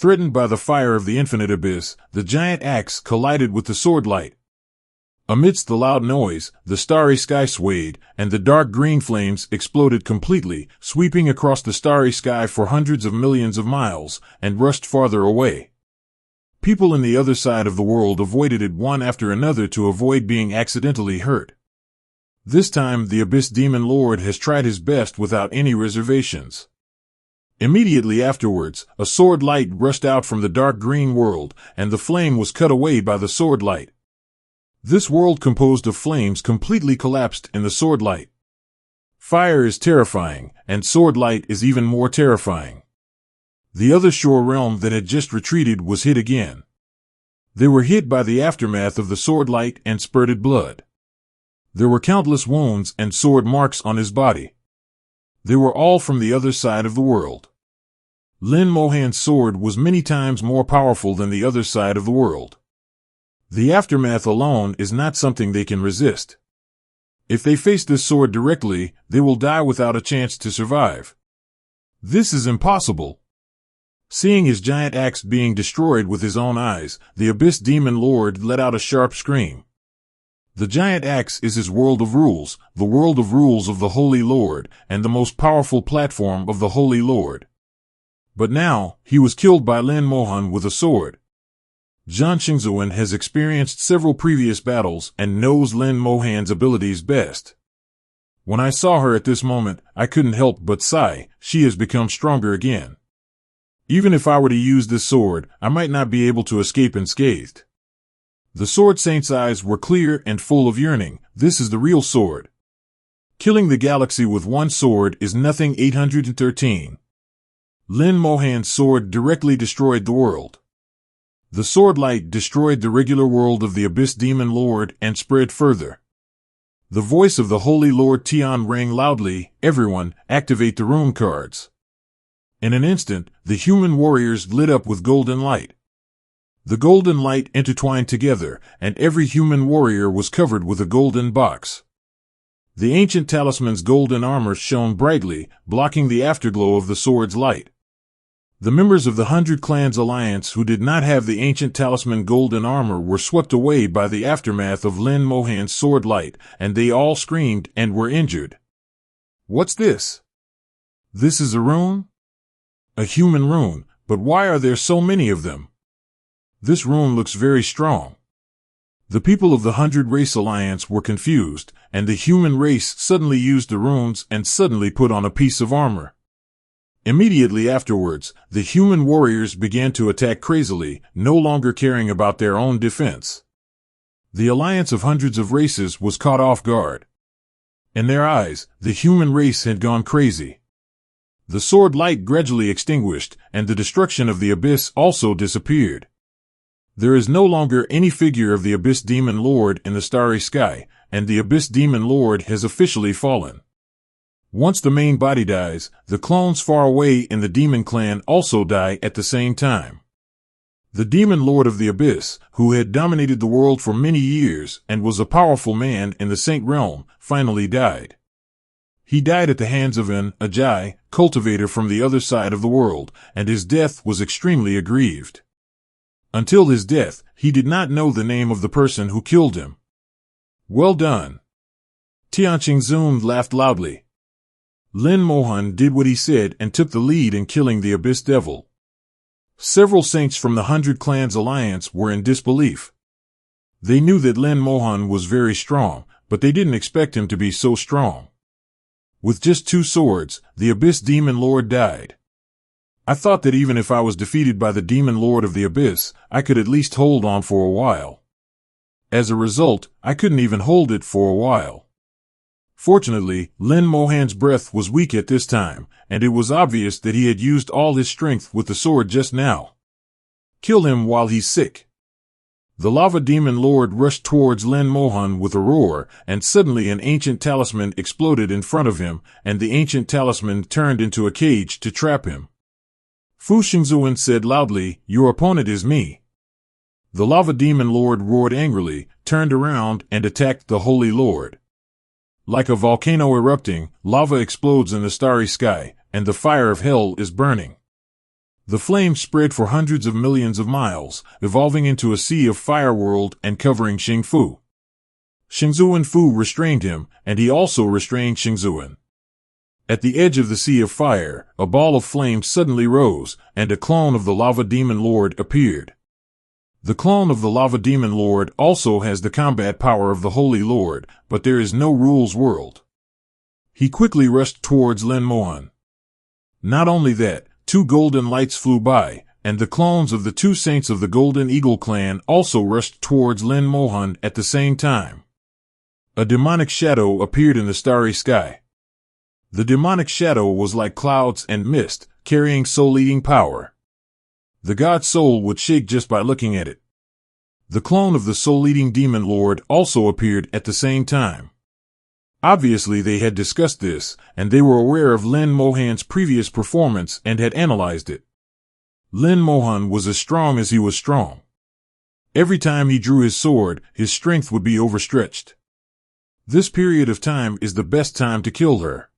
Threatened by the fire of the infinite abyss, the giant axe collided with the sword light. Amidst the loud noise, the starry sky swayed, and the dark green flames exploded completely, sweeping across the starry sky for hundreds of millions of miles, and rushed farther away. People in the other side of the world avoided it one after another to avoid being accidentally hurt. This time the Abyss Demon Lord has tried his best without any reservations. Immediately afterwards, a sword light rushed out from the dark green world, and the flame was cut away by the sword light. This world composed of flames completely collapsed in the sword light. Fire is terrifying, and sword light is even more terrifying. The other shore realm that had just retreated was hit again. They were hit by the aftermath of the sword light and spurted blood. There were countless wounds and sword marks on his body. They were all from the other side of the world. Lin Mohan's sword was many times more powerful than the other side of the world. The aftermath alone is not something they can resist. If they face this sword directly, they will die without a chance to survive. This is impossible. Seeing his giant axe being destroyed with his own eyes, the Abyss Demon Lord let out a sharp scream. The giant axe is his world of rules, the world of rules of the Holy Lord, and the most powerful platform of the Holy Lord. But now, he was killed by Lin Mohan with a sword. Zhan Xingzuan has experienced several previous battles and knows Lin Mohan's abilities best. When I saw her at this moment, I couldn't help but sigh. She has become stronger again. Even if I were to use this sword, I might not be able to escape unscathed. The Sword Saint's eyes were clear and full of yearning. This is the real sword. Killing the galaxy with one sword is nothing. 813. Lin Mohan's sword directly destroyed the world. The sword light destroyed the regular world of the Abyss Demon Lord and spread further. The voice of the Holy Lord Tian rang loudly. Everyone, activate the rune cards. In an instant, the human warriors lit up with golden light. The golden light intertwined together, and every human warrior was covered with a golden box. The ancient talisman's golden armor shone brightly, blocking the afterglow of the sword's light. The members of the 100 Clans Alliance who did not have the ancient talisman golden armor were swept away by the aftermath of Lin Mohan's sword light, and they all screamed and were injured. What's this? This is a rune? A human rune, but why are there so many of them? This rune looks very strong. The people of the 100 Race Alliance were confused, and the human race suddenly used the runes and suddenly put on a piece of armor. Immediately afterwards, the human warriors began to attack crazily, no longer caring about their own defense. The alliance of hundreds of races was caught off guard. In their eyes, the human race had gone crazy. The sword light gradually extinguished, and the destruction of the abyss also disappeared. There is no longer any figure of the Abyss Demon Lord in the starry sky, and the Abyss Demon Lord has officially fallen. Once the main body dies, the clones far away in the Demon Clan also die at the same time. The Demon Lord of the Abyss, who had dominated the world for many years and was a powerful man in the Saint Realm, finally died. He died at the hands of an Ajay, cultivator from the other side of the world, and his death was extremely aggrieved. Until his death, he did not know the name of the person who killed him. Well done. Tian Xingzun laughed loudly. Lin Mohan did what he said and took the lead in killing the Abyss Devil. Several saints from the 100 Clans Alliance were in disbelief. They knew that Lin Mohan was very strong, but they didn't expect him to be so strong. With just 2 swords, the Abyss Demon Lord died. I thought that even if I was defeated by the Demon Lord of the Abyss, I could at least hold on for a while. As a result, I couldn't even hold it for a while. Fortunately, Lin Mohan's breath was weak at this time, and it was obvious that he had used all his strength with the sword just now. Kill him while he's sick. The Lava Demon Lord rushed towards Lin Mohan with a roar, and suddenly an ancient talisman exploded in front of him, and the ancient talisman turned into a cage to trap him. Fu Xingzuan said loudly, "Your opponent is me." The Lava Demon Lord roared angrily, turned around, and attacked the Holy Lord. Like a volcano erupting, lava explodes in the starry sky, and the fire of hell is burning. The flames spread for hundreds of millions of miles, evolving into a sea of fire world and covering Xing Fu. Xingzuan Fu restrained him, and he also restrained Xingzuan. At the edge of the sea of fire, a ball of flame suddenly rose, and a clone of the Lava Demon Lord appeared. The clone of the Lava Demon Lord also has the combat power of the Holy Lord, but there is no rules world. He quickly rushed towards Lin Mohan. Not only that, 2 golden lights flew by, and the clones of the 2 saints of the Golden Eagle clan also rushed towards Lin Mohan at the same time. A demonic shadow appeared in the starry sky. The demonic shadow was like clouds and mist, carrying soul-eating power. The god's soul would shake just by looking at it. The clone of the soul-eating demon lord also appeared at the same time. Obviously they had discussed this, and they were aware of Lin Mohan's previous performance and had analyzed it. Lin Mohan was as strong as he was strong. Every time he drew his sword, his strength would be overstretched. This period of time is the best time to kill her.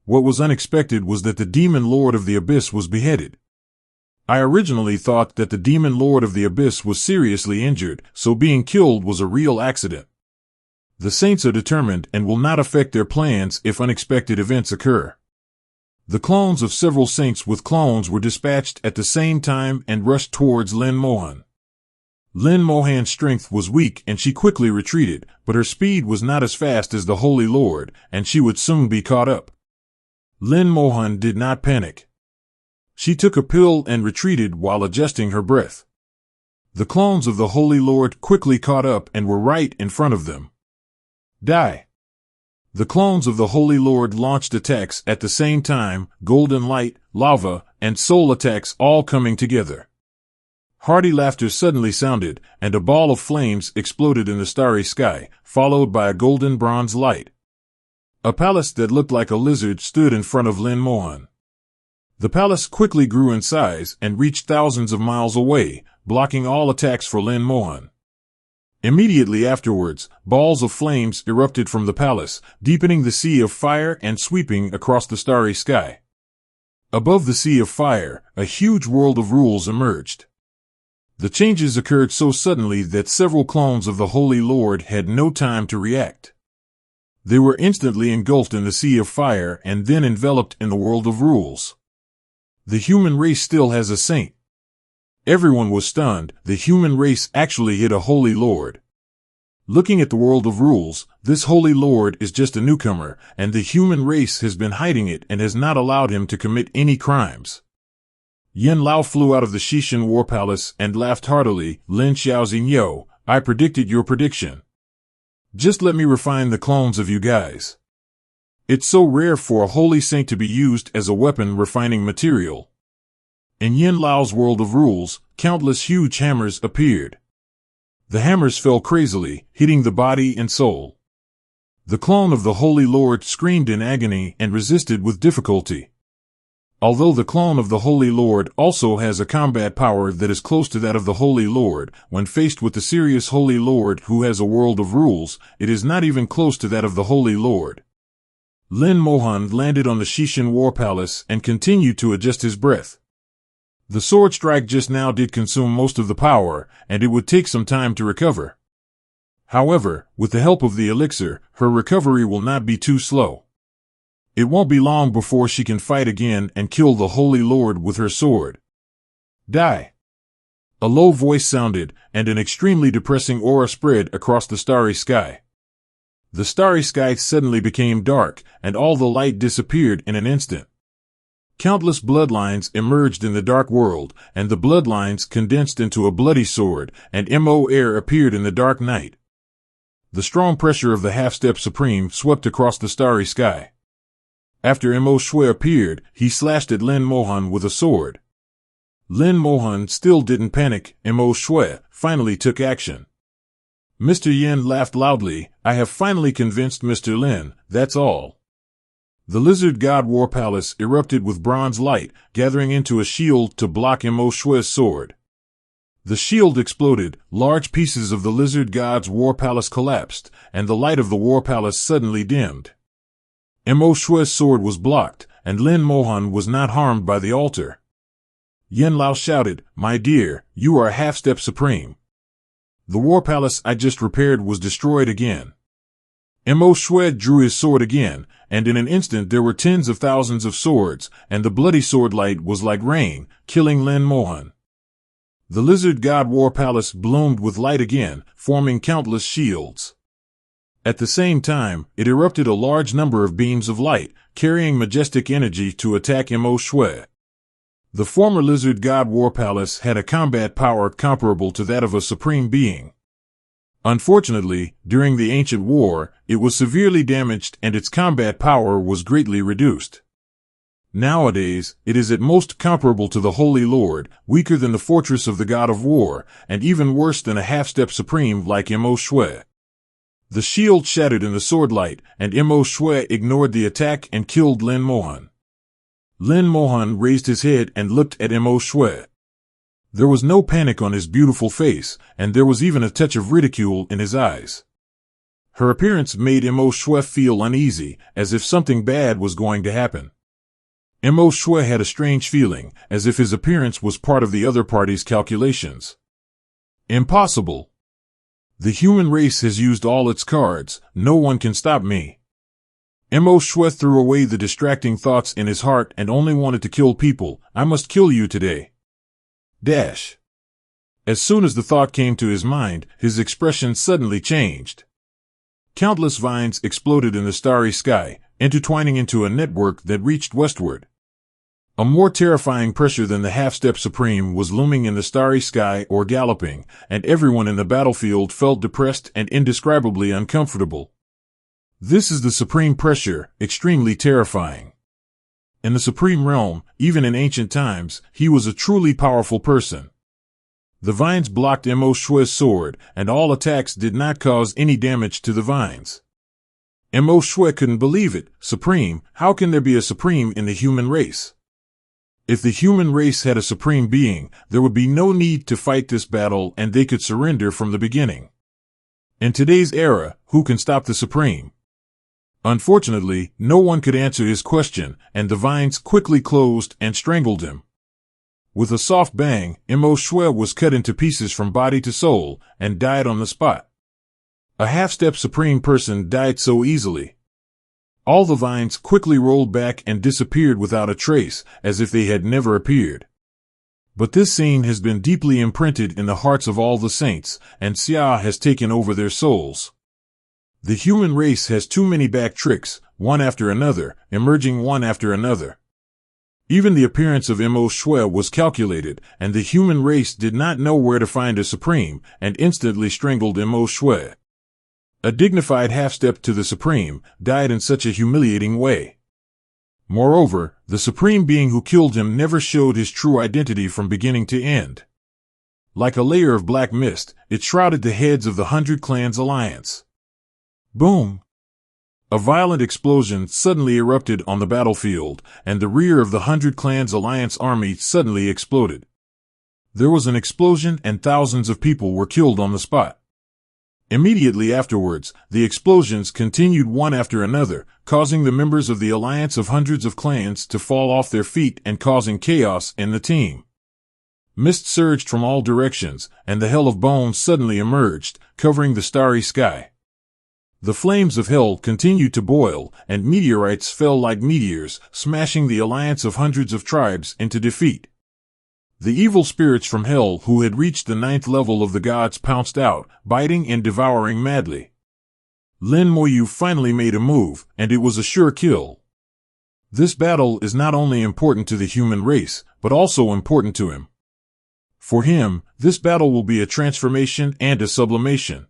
What was unexpected was that the Demon Lord of the Abyss was beheaded. I originally thought that the Demon Lord of the Abyss was seriously injured, so being killed was a real accident. The saints are determined and will not affect their plans if unexpected events occur. The clones of several saints with clones were dispatched at the same time and rushed towards Lin Mohan. Lin Mohan's strength was weak and she quickly retreated, but her speed was not as fast as the Holy Lord, and she would soon be caught up. Lin Mohan did not panic. She took a pill and retreated while adjusting her breath. The clones of the Holy Lord quickly caught up and were right in front of them. Die! The clones of the Holy Lord launched attacks at the same time, golden light, lava, and soul attacks all coming together. Hearty laughter suddenly sounded, and a ball of flames exploded in the starry sky, followed by a golden bronze light. A palace that looked like a lizard stood in front of Lin Mohan. The palace quickly grew in size and reached thousands of miles away, blocking all attacks for Lin Mohan. Immediately afterwards, balls of flames erupted from the palace, deepening the sea of fire and sweeping across the starry sky. Above the sea of fire, a huge world of rules emerged. The changes occurred so suddenly that several clones of the Holy Lord had no time to react. They were instantly engulfed in the sea of fire and then enveloped in the world of rules. The human race still has a saint. Everyone was stunned. The human race actually hit a Holy Lord. Looking at the world of rules, this Holy Lord is just a newcomer, and the human race has been hiding it and has not allowed him to commit any crimes. Yen Lao flew out of the Shishan War Palace and laughed heartily. Lin Xiaoxing, I predicted your prediction. Just let me refine the clones of you guys. It's so rare for a holy saint to be used as a weapon refining material. In Yen Lao's world of rules, countless huge hammers appeared. The hammers fell crazily, hitting the body and soul. The clone of the Holy Lord screamed in agony and resisted with difficulty. Although the clone of the Holy Lord also has a combat power that is close to that of the Holy Lord, when faced with the serious Holy Lord who has a world of rules, it is not even close to that of the Holy Lord. Lin Mohan landed on the Shishan War Palace and continued to adjust his breath. The sword strike just now did consume most of the power, and it would take some time to recover. However, with the help of the elixir, her recovery will not be too slow. It won't be long before she can fight again and kill the Holy Lord with her sword. Die! A low voice sounded, and an extremely depressing aura spread across the starry sky. The starry sky suddenly became dark, and all the light disappeared in an instant. Countless bloodlines emerged in the dark world, and the bloodlines condensed into a bloody sword, and Mo air appeared in the dark night. The strong pressure of the half-step supreme swept across the starry sky. After Mo Shui appeared, he slashed at Lin Mohan with a sword. Lin Mohan still didn't panic. Mo Shui finally took action. Mr. Yen laughed loudly. I have finally convinced Mr. Lin, that's all. The Lizard God War Palace erupted with bronze light, gathering into a shield to block Mo Shui's sword. The shield exploded, large pieces of the Lizard God's War Palace collapsed, and the light of the War Palace suddenly dimmed. Mo Shui's sword was blocked, and Lin Mohan was not harmed by the altar. Yen Lao shouted, "My dear, you are a half-step supreme. The war palace I just repaired was destroyed again." Mo Shui drew his sword again, and in an instant there were tens of thousands of swords, and the bloody sword light was like rain, killing Lin Mohan. The lizard god war palace bloomed with light again, forming countless shields. At the same time, it erupted a large number of beams of light, carrying majestic energy to attack Mo Shui. The former lizard god war palace had a combat power comparable to that of a supreme being. Unfortunately, during the ancient war, it was severely damaged and its combat power was greatly reduced. Nowadays, it is at most comparable to the Holy Lord, weaker than the fortress of the God of War, and even worse than a half-step supreme like Mo Shui. The shield shattered in the sword light, and Mo Shui ignored the attack and killed Lin Mohan. Lin Mohan raised his head and looked at Mo Shui. There was no panic on his beautiful face, and there was even a touch of ridicule in his eyes. Her appearance made Mo Shui feel uneasy, as if something bad was going to happen. Mo Shui had a strange feeling, as if his appearance was part of the other party's calculations. Impossible. The human race has used all its cards, no one can stop me. Mo Shui threw away the distracting thoughts in his heart and only wanted to kill people. I must kill you today. Dash. As soon as the thought came to his mind, his expression suddenly changed. Countless vines exploded in the starry sky, intertwining into a network that reached westward. A more terrifying pressure than the half-step supreme was looming in the starry sky or galloping, and everyone in the battlefield felt depressed and indescribably uncomfortable. This is the supreme pressure, extremely terrifying. In the supreme realm, even in ancient times, he was a truly powerful person. The vines blocked Mo Shui's sword, and all attacks did not cause any damage to the vines. Mo Shui couldn't believe it. Supreme, how can there be a supreme in the human race? If the human race had a supreme being, there would be no need to fight this battle and they could surrender from the beginning. In today's era, who can stop the supreme? Unfortunately, no one could answer his question, and the vines quickly closed and strangled him. With a soft bang, Mo Shui was cut into pieces from body to soul, and died on the spot. A half-step supreme person died so easily. All the vines quickly rolled back and disappeared without a trace, as if they had never appeared. But this scene has been deeply imprinted in the hearts of all the saints, and Xia has taken over their souls. The human race has too many back tricks, one after another, emerging one after another. Even the appearance of Mo Shui was calculated, and the human race did not know where to find a supreme, and instantly strangled Mo Shui. A dignified half-step to the supreme, died in such a humiliating way. Moreover, the supreme being who killed him never showed his true identity from beginning to end. Like a layer of black mist, it shrouded the heads of the 100 Clans Alliance. Boom! A violent explosion suddenly erupted on the battlefield, and the rear of the 100 Clans Alliance army suddenly exploded. There was an explosion and thousands of people were killed on the spot. Immediately afterwards, the explosions continued one after another, causing the members of the alliance of hundreds of clans to fall off their feet and causing chaos in the team. Mist surged from all directions, and the Hell of Bones suddenly emerged, covering the starry sky. The flames of hell continued to boil, and meteorites fell like meteors, smashing the alliance of hundreds of tribes into defeat. The evil spirits from hell who had reached the 9th level of the gods pounced out, biting and devouring madly. Lin Moyu finally made a move, and it was a sure kill. This battle is not only important to the human race, but also important to him. For him, this battle will be a transformation and a sublimation.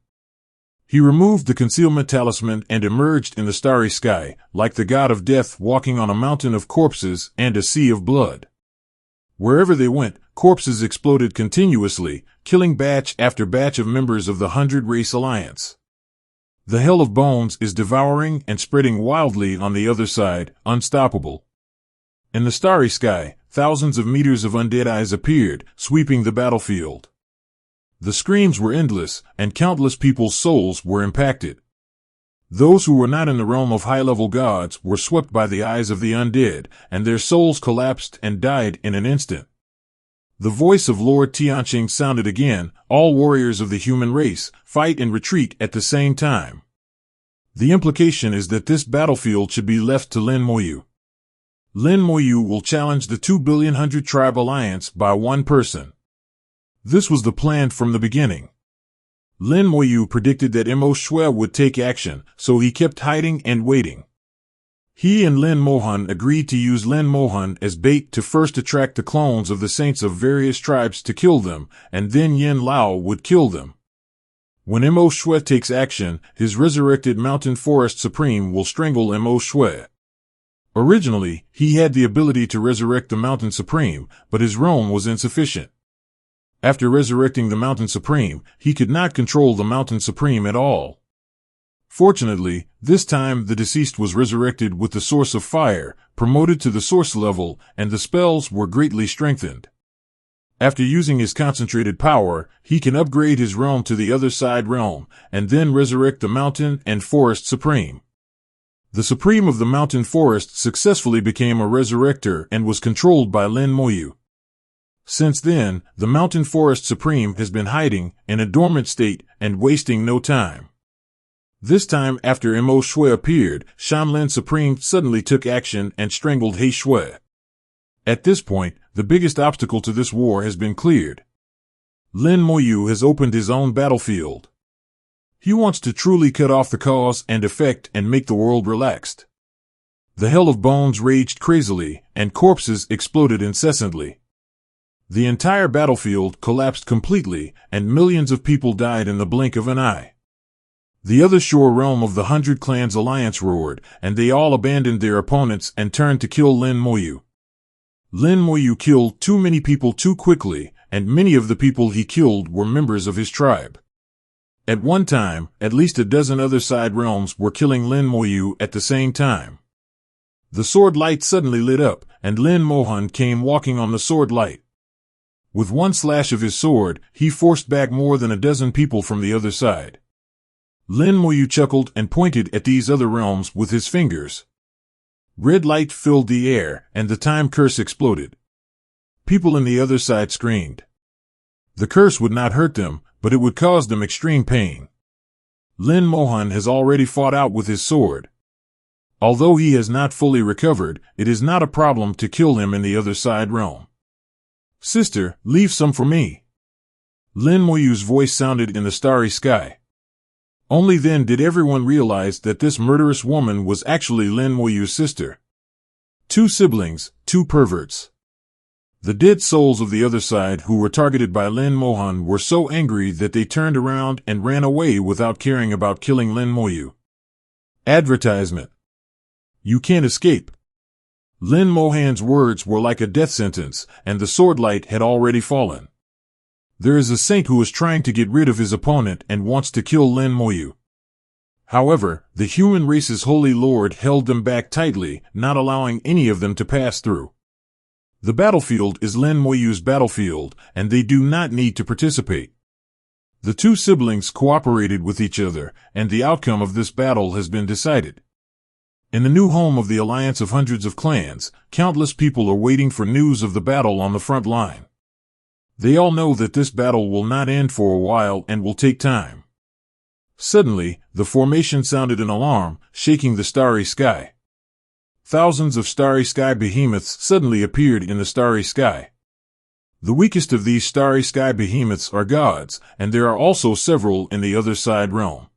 He removed the concealment talisman and emerged in the starry sky, like the god of death walking on a mountain of corpses and a sea of blood. Wherever they went, corpses exploded continuously, killing batch after batch of members of the 100 Race Alliance. The Hell of Bones is devouring and spreading wildly on the other side, unstoppable. In the starry sky, thousands of meters of undead eyes appeared, sweeping the battlefield. The screams were endless, and countless people's souls were impacted. Those who were not in the realm of high-level gods were swept by the eyes of the undead, and their souls collapsed and died in an instant. The voice of Lord Tianqing sounded again. All warriors of the human race fight and retreat at the same time. The implication is that this battlefield should be left to Lin Moyu. Lin Moyu will challenge the 2 billion hundred tribe alliance by one person. This was the plan from the beginning. Lin Moyu predicted that Mo Shui would take action, so he kept hiding and waiting. He and Lin Mohan agreed to use Lin Mohan as bait to first attract the clones of the saints of various tribes to kill them, and then Yin Lao would kill them. When Mo Shui takes action, his resurrected Mountain Forest Supreme will strangle Mo Shui. Originally, he had the ability to resurrect the Mountain Supreme, but his realm was insufficient. After resurrecting the Mountain Supreme, he could not control the Mountain Supreme at all. Fortunately, this time the deceased was resurrected with the Source of Fire, promoted to the Source level, and the spells were greatly strengthened. After using his concentrated power, he can upgrade his realm to the Other Side realm, and then resurrect the Mountain and Forest Supreme. The Supreme of the Mountain Forest successfully became a resurrector and was controlled by Lin Moyu. Since then, the Mountain Forest Supreme has been hiding in a dormant state and wasting no time. This time after Mo Shui appeared, Shanlin Supreme suddenly took action and strangled He Shui. At this point, the biggest obstacle to this war has been cleared. Lin Moyu has opened his own battlefield. He wants to truly cut off the cause and effect and make the world relaxed. The hell of bones raged crazily, and corpses exploded incessantly. The entire battlefield collapsed completely, and millions of people died in the blink of an eye. The other shore realm of the 100 Clans Alliance roared, and they all abandoned their opponents and turned to kill Lin Moyu. Lin Moyu killed too many people too quickly, and many of the people he killed were members of his tribe. At one time, at least a dozen other side realms were killing Lin Moyu at the same time. The sword light suddenly lit up, and Lin Mohan came walking on the sword light. With one slash of his sword, he forced back more than a dozen people from the other side. Lin Moyu chuckled and pointed at these other realms with his fingers. Red light filled the air, and the time curse exploded. People in the other side screamed. The curse would not hurt them, but it would cause them extreme pain. Lin Mohan has already fought out with his sword. Although he has not fully recovered, it is not a problem to kill him in the other side realm. Sister, leave some for me. Lin Moyu's voice sounded in the starry sky. Only then did everyone realize that this murderous woman was actually Lin Moyu's sister. 2 siblings, 2 perverts. The dead souls of the other side who were targeted by Lin Mohan were so angry that they turned around and ran away without caring about killing Lin Moyu. Advertisement. You can't escape. Lin Mohan's words were like a death sentence, and the sword light had already fallen. There is a saint who is trying to get rid of his opponent and wants to kill Lin Moyu. However, the human race's holy lord held them back tightly, not allowing any of them to pass through. The battlefield is Lin Moyu's battlefield, and they do not need to participate. The 2 siblings cooperated with each other, and the outcome of this battle has been decided. In the new home of the alliance of hundreds of clans, countless people are waiting for news of the battle on the front line. They all know that this battle will not end for a while and will take time. Suddenly, the formation sounded an alarm, shaking the starry sky. Thousands of starry sky behemoths suddenly appeared in the starry sky. The weakest of these starry sky behemoths are gods, and there are also several in the other side realm.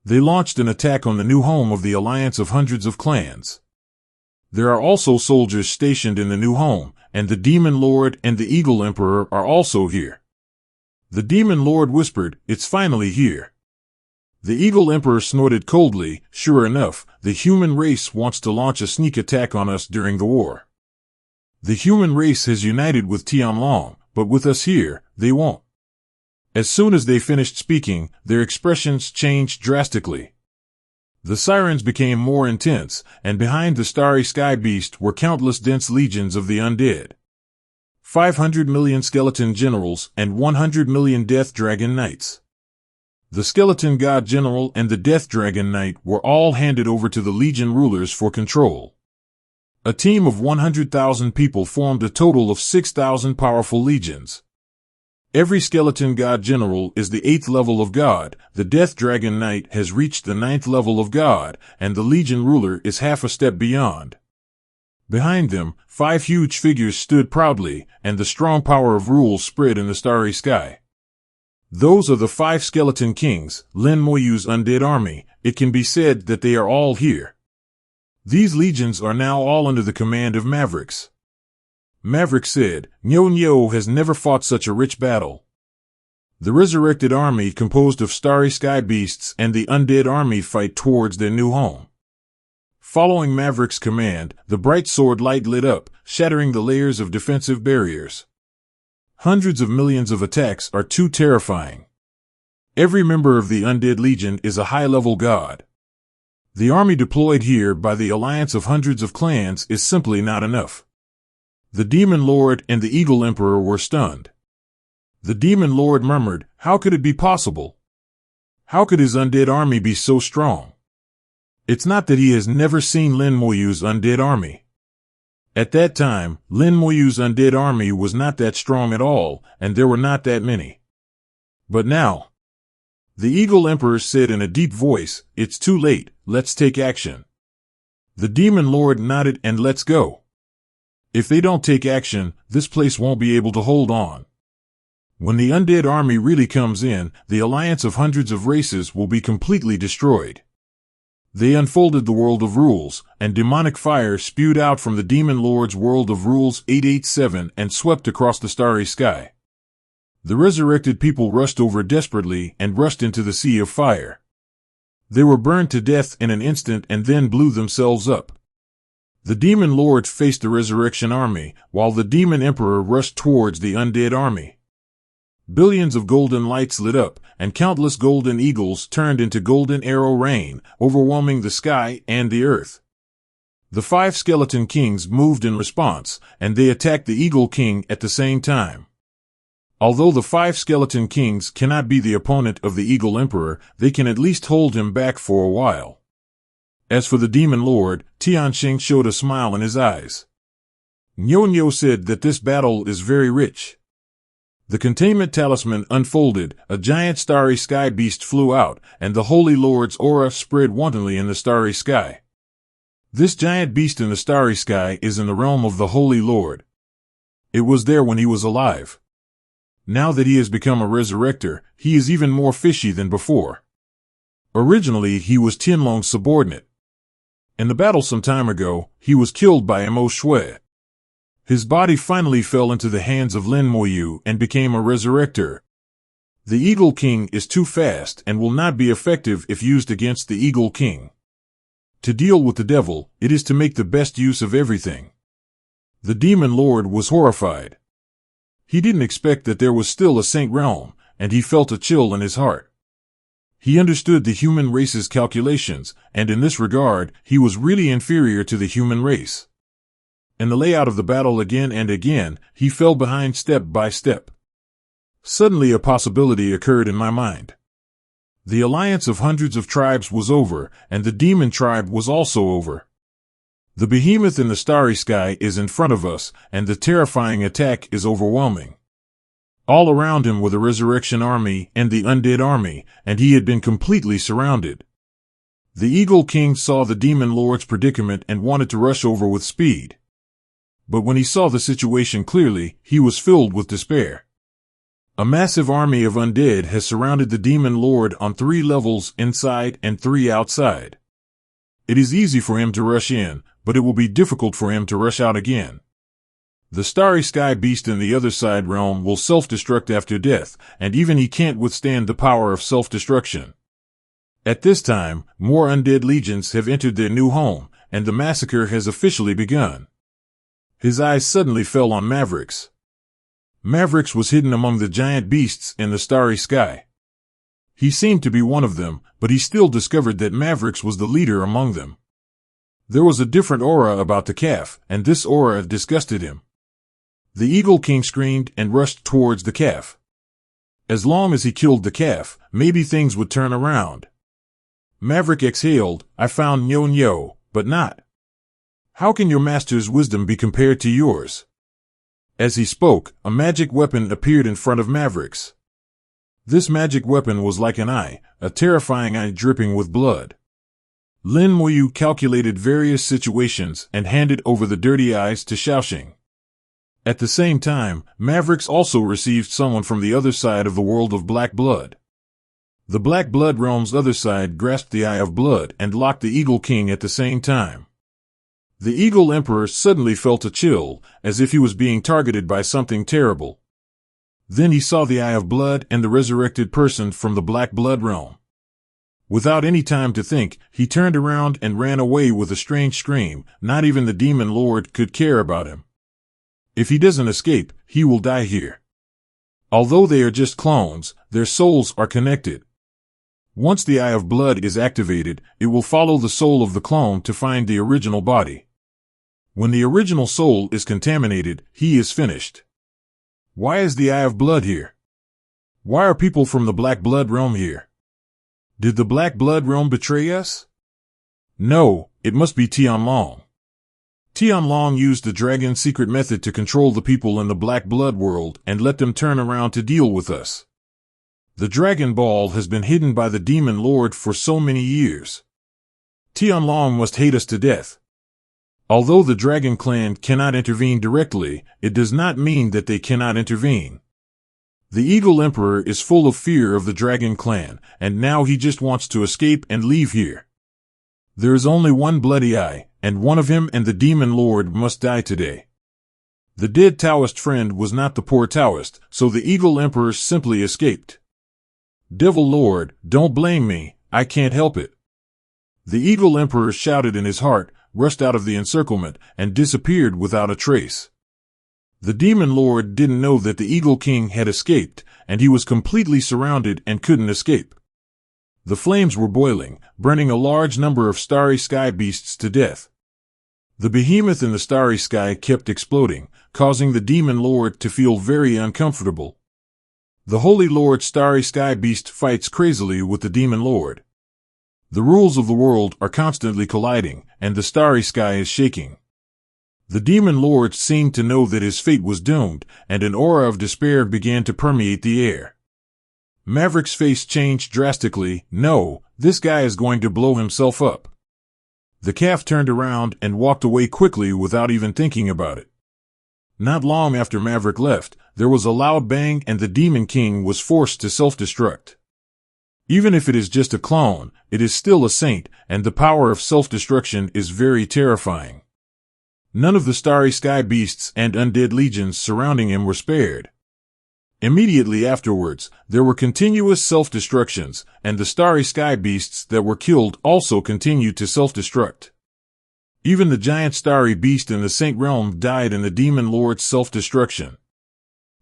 They launched an attack on the new home of the alliance of hundreds of clans. There are also soldiers stationed in the new home, and the Demon Lord and the Eagle Emperor are also here. The Demon Lord whispered, "It's finally here." The Eagle Emperor snorted coldly, "Sure enough, the human race wants to launch a sneak attack on us during the war. The human race has united with Tianlong, but with us here, they won't." As soon as they finished speaking, their expressions changed drastically. The sirens became more intense, and behind the starry sky beast were countless dense legions of the undead. 500 million skeleton generals and 100 million death dragon knights. The skeleton god general and the death dragon knight were all handed over to the legion rulers for control. A team of 100,000 people formed a total of 6,000 powerful legions. Every skeleton god general is the 8th level of god, the Death Dragon Knight has reached the 9th level of god, and the legion ruler is half a step beyond. Behind them, 5 huge figures stood proudly, and the strong power of rule spread in the starry sky. Those are the 5 skeleton kings, Lin Moyu's undead army. It can be said that they are all here. These legions are now all under the command of Mavericks. Maverick said, Nyo has never fought such a rich battle. The resurrected army composed of starry sky beasts and the undead army fight towards their new home. Following Maverick's command, the bright sword light lit up, shattering the layers of defensive barriers. Hundreds of millions of attacks are too terrifying. Every member of the Undead Legion is a high-level god. The army deployed here by the alliance of hundreds of clans is simply not enough. The Demon Lord and the Eagle Emperor were stunned. The Demon Lord murmured, "How could it be possible? How could his undead army be so strong?" It's not that he has never seen Lin Moyu's undead army. At that time, Lin Moyu's undead army was not that strong at all, and there were not that many. But now, the Eagle Emperor said in a deep voice, "It's too late, let's take action." The Demon Lord nodded and let's go. If they don't take action, this place won't be able to hold on. When the undead army really comes in, the alliance of hundreds of races will be completely destroyed. They unfolded the world of rules, and demonic fire spewed out from the Demon Lord's world of rules 887 and swept across the starry sky. The resurrected people rushed over desperately and rushed into the sea of fire. They were burned to death in an instant and then blew themselves up. The Demon Lord faced the resurrection army, while the Demon Emperor rushed towards the undead army. Billions of golden lights lit up, and countless golden eagles turned into golden arrow rain, overwhelming the sky and the earth. The 5 skeleton kings moved in response, and they attacked the Eagle King at the same time. Although the 5 skeleton kings cannot be the opponent of the Eagle Emperor, they can at least hold him back for a while. As for the Demon Lord, Tianxing showed a smile in his eyes. Nyo said that this battle is very rich. The containment talisman unfolded, a giant starry sky beast flew out, and the Holy Lord's aura spread wantonly in the starry sky. This giant beast in the starry sky is in the realm of the Holy Lord. It was there when he was alive. Now that he has become a resurrector, he is even more fishy than before. Originally, he was Tianlong's subordinate. In the battle some time ago, he was killed by Mo Shui. His body finally fell into the hands of Lin Moyu and became a resurrector. The Eagle King is too fast and will not be effective if used against the Eagle King. To deal with the devil, it is to make the best use of everything. The Demon Lord was horrified. He didn't expect that there was still a Saint Realm, and he felt a chill in his heart. He understood the human race's calculations, and in this regard, he was really inferior to the human race. In the layout of the battle again and again, he fell behind step by step. Suddenly a possibility occurred in my mind. The alliance of hundreds of tribes was over, and the demon tribe was also over. The behemoth in the starry sky is in front of us, and the terrifying attack is overwhelming. All around him were the resurrection army and the undead army, and he had been completely surrounded. The Eagle King saw the Demon Lord's predicament and wanted to rush over with speed. But when he saw the situation clearly, he was filled with despair. A massive army of undead has surrounded the Demon Lord on 3 levels inside and 3 outside. It is easy for him to rush in, but it will be difficult for him to rush out again. The starry sky beast in the other side realm will self-destruct after death, and even he can't withstand the power of self-destruction. At this time, more undead legions have entered their new home, and the massacre has officially begun. His eyes suddenly fell on Mavericks. Mavericks was hidden among the giant beasts in the starry sky. He seemed to be one of them, but he still discovered that Mavericks was the leader among them. There was a different aura about the calf, and this aura disgusted him. The Eagle King screamed and rushed towards the calf. As long as he killed the calf, maybe things would turn around. Maverick exhaled, "I found Nyo, but not." How can your master's wisdom be compared to yours? As he spoke, a magic weapon appeared in front of Mavericks. This magic weapon was like an eye, a terrifying eye dripping with blood. Lin Moyu calculated various situations and handed over the dirty eyes to Xiaoxing. At the same time, Mavericks also received someone from the other side of the world of Black Blood. The Black Blood realm's other side grasped the Eye of Blood and locked the Eagle King at the same time. The Eagle Emperor suddenly felt a chill, as if he was being targeted by something terrible. Then he saw the Eye of Blood and the resurrected person from the Black Blood realm. Without any time to think, he turned around and ran away with a strange scream. Not even the Demon Lord could care about him. If he doesn't escape, he will die here. Although they are just clones, their souls are connected. Once the Eye of Blood is activated, it will follow the soul of the clone to find the original body. When the original soul is contaminated, he is finished. Why is the Eye of Blood here? Why are people from the Black Blood realm here? Did the Black Blood realm betray us? No, it must be Tianlong. Tianlong used the dragon's secret method to control the people in the Black Blood world and let them turn around to deal with us. The Dragon Ball has been hidden by the Demon Lord for so many years. Tianlong must hate us to death. Although the Dragon Clan cannot intervene directly, it does not mean that they cannot intervene. The Eagle Emperor is full of fear of the Dragon Clan, and now he just wants to escape and leave here. There is only one bloody eye, and one of him and the Demon Lord must die today. The dead Taoist friend was not the poor Taoist, so the Eagle Emperor simply escaped. Devil Lord, don't blame me, I can't help it. The Eagle Emperor shouted in his heart, rushed out of the encirclement, and disappeared without a trace. The Demon Lord didn't know that the Eagle King had escaped, and he was completely surrounded and couldn't escape. The flames were boiling, burning a large number of starry sky beasts to death. The behemoth in the starry sky kept exploding, causing the Demon Lord to feel very uncomfortable. The Holy Lord Starry Sky Beast fights crazily with the Demon Lord. The rules of the world are constantly colliding, and the starry sky is shaking. The Demon Lord seemed to know that his fate was doomed, and an aura of despair began to permeate the air. Maverick's face changed drastically. No, this guy is going to blow himself up. The calf turned around and walked away quickly without even thinking about it. Not long after Maverick left, there was a loud bang and the Demon King was forced to self-destruct. Even if it is just a clone, it is still a saint, and the power of self-destruction is very terrifying. None of the starry sky beasts and undead legions surrounding him were spared. Immediately afterwards, there were continuous self-destructions, and the starry sky beasts that were killed also continued to self-destruct. Even the giant starry beast in the Saint Realm died in the Demon Lord's self-destruction.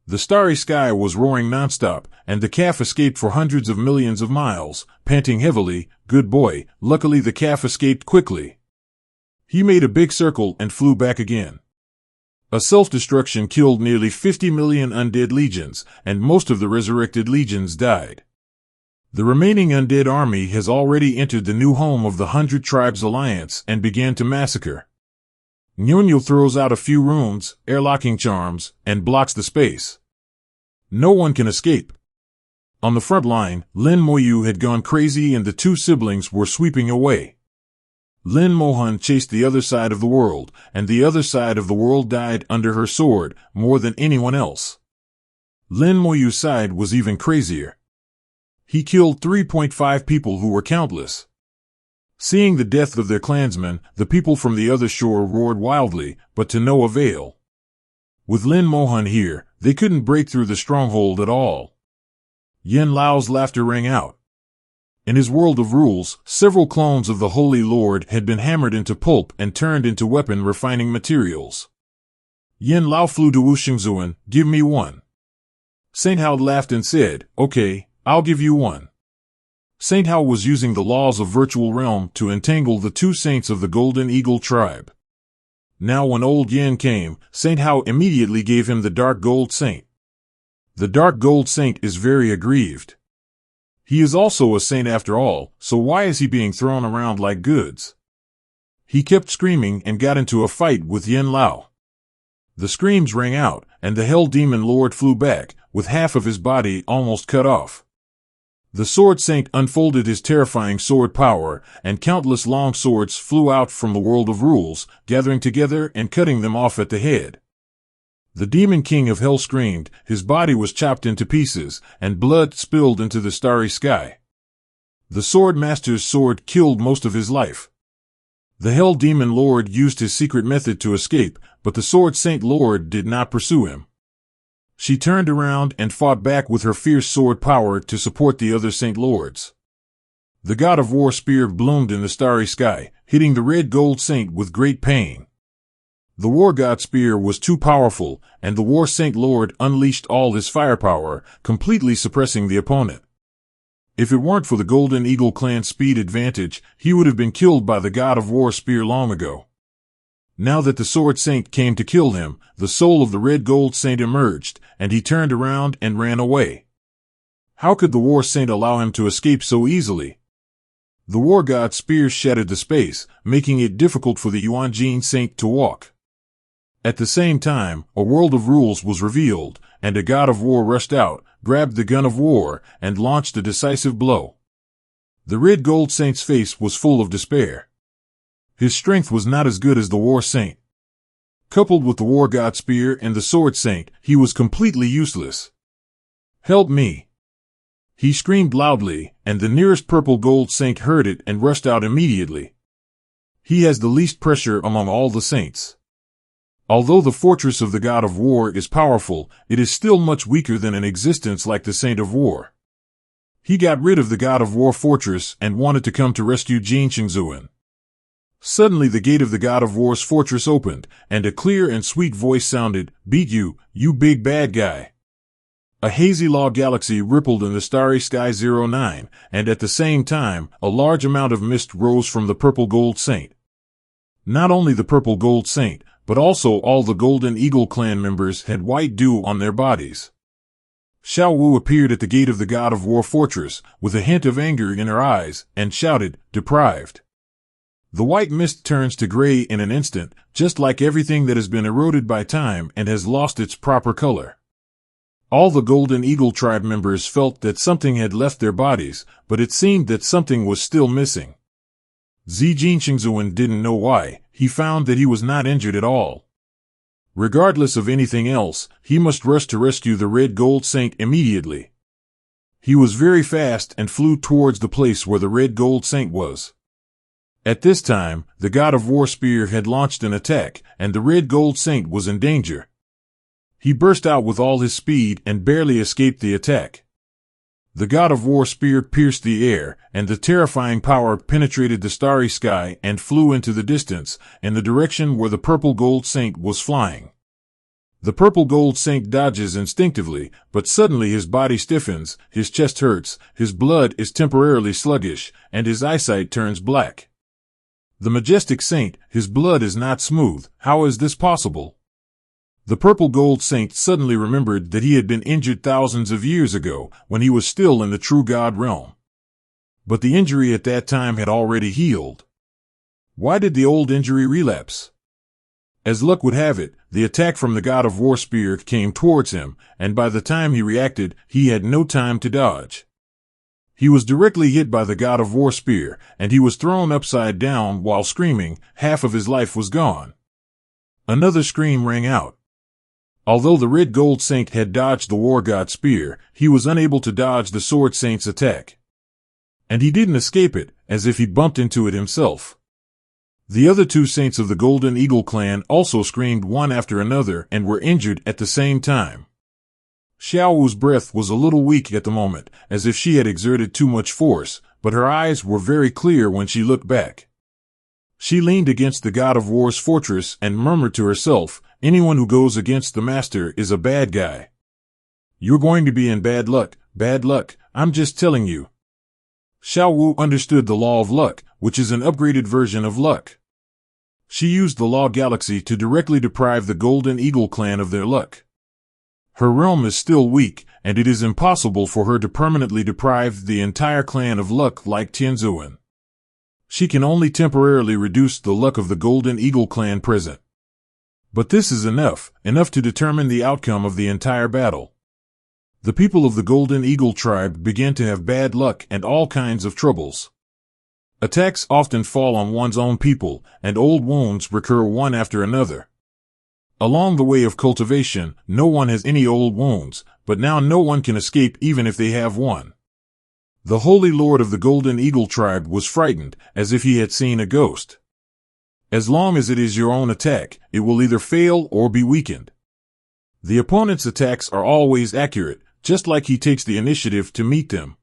The starry sky was roaring nonstop, and the calf escaped for hundreds of millions of miles, panting heavily. Good boy, luckily the calf escaped quickly. He made a big circle and flew back again. A self-destruction killed nearly 50 million undead legions, and most of the resurrected legions died. The remaining undead army has already entered the new home of the 100 Tribes Alliance and began to massacre. Nyonyo throws out a few runes, airlocking charms, and blocks the space. No one can escape. On the front line, Lin Moyu had gone crazy and the two siblings were sweeping away. Lin Mohan chased the other side of the world, and the other side of the world died under her sword, more than anyone else. Lin Moyu's side was even crazier. He killed 3.5 people who were countless. Seeing the death of their clansmen, the people from the other shore roared wildly, but to no avail. With Lin Mohan here, they couldn't break through the stronghold at all. Yen Lao's laughter rang out. In his world of rules, several clones of the Holy Lord had been hammered into pulp and turned into weapon refining materials. Yen Lao flew to Wuxingzuan, give me one. Saint Hao laughed and said, okay, I'll give you one. Saint Hao was using the laws of virtual realm to entangle the two saints of the Golden Eagle tribe. Now when old Yen came, Saint Hao immediately gave him the Dark Gold Saint. The Dark Gold Saint is very aggrieved. He is also a saint after all, so why is he being thrown around like goods? He kept screaming and got into a fight with Yin Lao. The screams rang out, and the Hell Demon Lord flew back, with half of his body almost cut off. The Sword Saint unfolded his terrifying sword power, and countless long swords flew out from the world of rules, gathering together and cutting them off at the head. The Demon King of Hell screamed, his body was chopped into pieces, and blood spilled into the starry sky. The Sword Master's sword killed most of his life. The Hell Demon Lord used his secret method to escape, but the Sword Saint Lord did not pursue him. She turned around and fought back with her fierce sword power to support the other Saint Lords. The God of War spear bloomed in the starry sky, hitting the red gold saint with great pain. The War God spear was too powerful, and the War Saint Lord unleashed all his firepower, completely suppressing the opponent. If it weren't for the Golden Eagle clan's speed advantage, he would have been killed by the God of War spear long ago. Now that the Sword Saint came to kill him, the soul of the Red Gold Saint emerged, and he turned around and ran away. How could the War Saint allow him to escape so easily? The War God spear shattered the space, making it difficult for the Yuanjin Saint to walk. At the same time, a world of rules was revealed, and a God of War rushed out, grabbed the gun of war, and launched a decisive blow. The Red Gold Saint's face was full of despair. His strength was not as good as the War Saint. Coupled with the War God Spear and the Sword Saint, he was completely useless. "Help me!" He screamed loudly, and the nearest Purple Gold Saint heard it and rushed out immediately. He has the least pressure among all the saints. Although the fortress of the God of War is powerful, it is still much weaker than an existence like the Saint of War. He got rid of the God of War fortress and wanted to come to rescue Jin Shengzuan. Suddenly the gate of the God of War's fortress opened, and a clear and sweet voice sounded, "Beat you, you big bad guy." A hazy law galaxy rippled in the starry sky 09, and at the same time, a large amount of mist rose from the Purple Gold Saint. Not only the Purple Gold Saint, but also all the Golden Eagle clan members had white dew on their bodies. Xiao Wu appeared at the gate of the God of War fortress, with a hint of anger in her eyes, and shouted, "Deprived." The white mist turns to gray in an instant, just like everything that has been eroded by time and has lost its proper color. All the Golden Eagle tribe members felt that something had left their bodies, but it seemed that something was still missing. Jin Shengzuan didn't know why. He found that he was not injured at all. Regardless of anything else, he must rush to rescue the Red Gold Saint immediately. He was very fast and flew towards the place where the Red Gold Saint was. At this time, the God of War spear had launched an attack, and the Red Gold Saint was in danger. He burst out with all his speed and barely escaped the attack. The God of War spear pierced the air, and the terrifying power penetrated the starry sky and flew into the distance, in the direction where the Purple Gold Saint was flying. The Purple Gold Saint dodges instinctively, but suddenly his body stiffens, his chest hurts, his blood is temporarily sluggish, and his eyesight turns black. The majestic saint, his blood is not smooth. How is this possible? The Purple Gold Saint suddenly remembered that he had been injured thousands of years ago, when he was still in the true God realm. But the injury at that time had already healed. Why did the old injury relapse? As luck would have it, the attack from the God of War spear came towards him, and by the time he reacted, he had no time to dodge. He was directly hit by the God of War spear, and he was thrown upside down while screaming. Half of his life was gone. Another scream rang out. Although the Red Gold Saint had dodged the War God spear, he was unable to dodge the Sword Saint's attack. And he didn't escape it, as if he bumped into it himself. The other two saints of the Golden Eagle clan also screamed one after another and were injured at the same time. Xiao Wu's breath was a little weak at the moment, as if she had exerted too much force, but her eyes were very clear when she looked back. She leaned against the God of War's fortress and murmured to herself, "Anyone who goes against the Master is a bad guy. You're going to be in bad luck, I'm just telling you." Xiao Wu understood the law of luck, which is an upgraded version of luck. She used the Law Galaxy to directly deprive the Golden Eagle clan of their luck. Her realm is still weak, and it is impossible for her to permanently deprive the entire clan of luck like Tianzuan. She can only temporarily reduce the luck of the Golden Eagle clan present. But this is enough to determine the outcome of the entire battle. The people of the Golden Eagle tribe began to have bad luck and all kinds of troubles. Attacks often fall on one's own people, and old wounds recur one after another. Along the way of cultivation, no one has any old wounds, but now no one can escape even if they have one. The Holy Lord of the Golden Eagle tribe was frightened, as if he had seen a ghost. As long as it is your own attack, it will either fail or be weakened. The opponent's attacks are always accurate, just like he takes the initiative to meet them.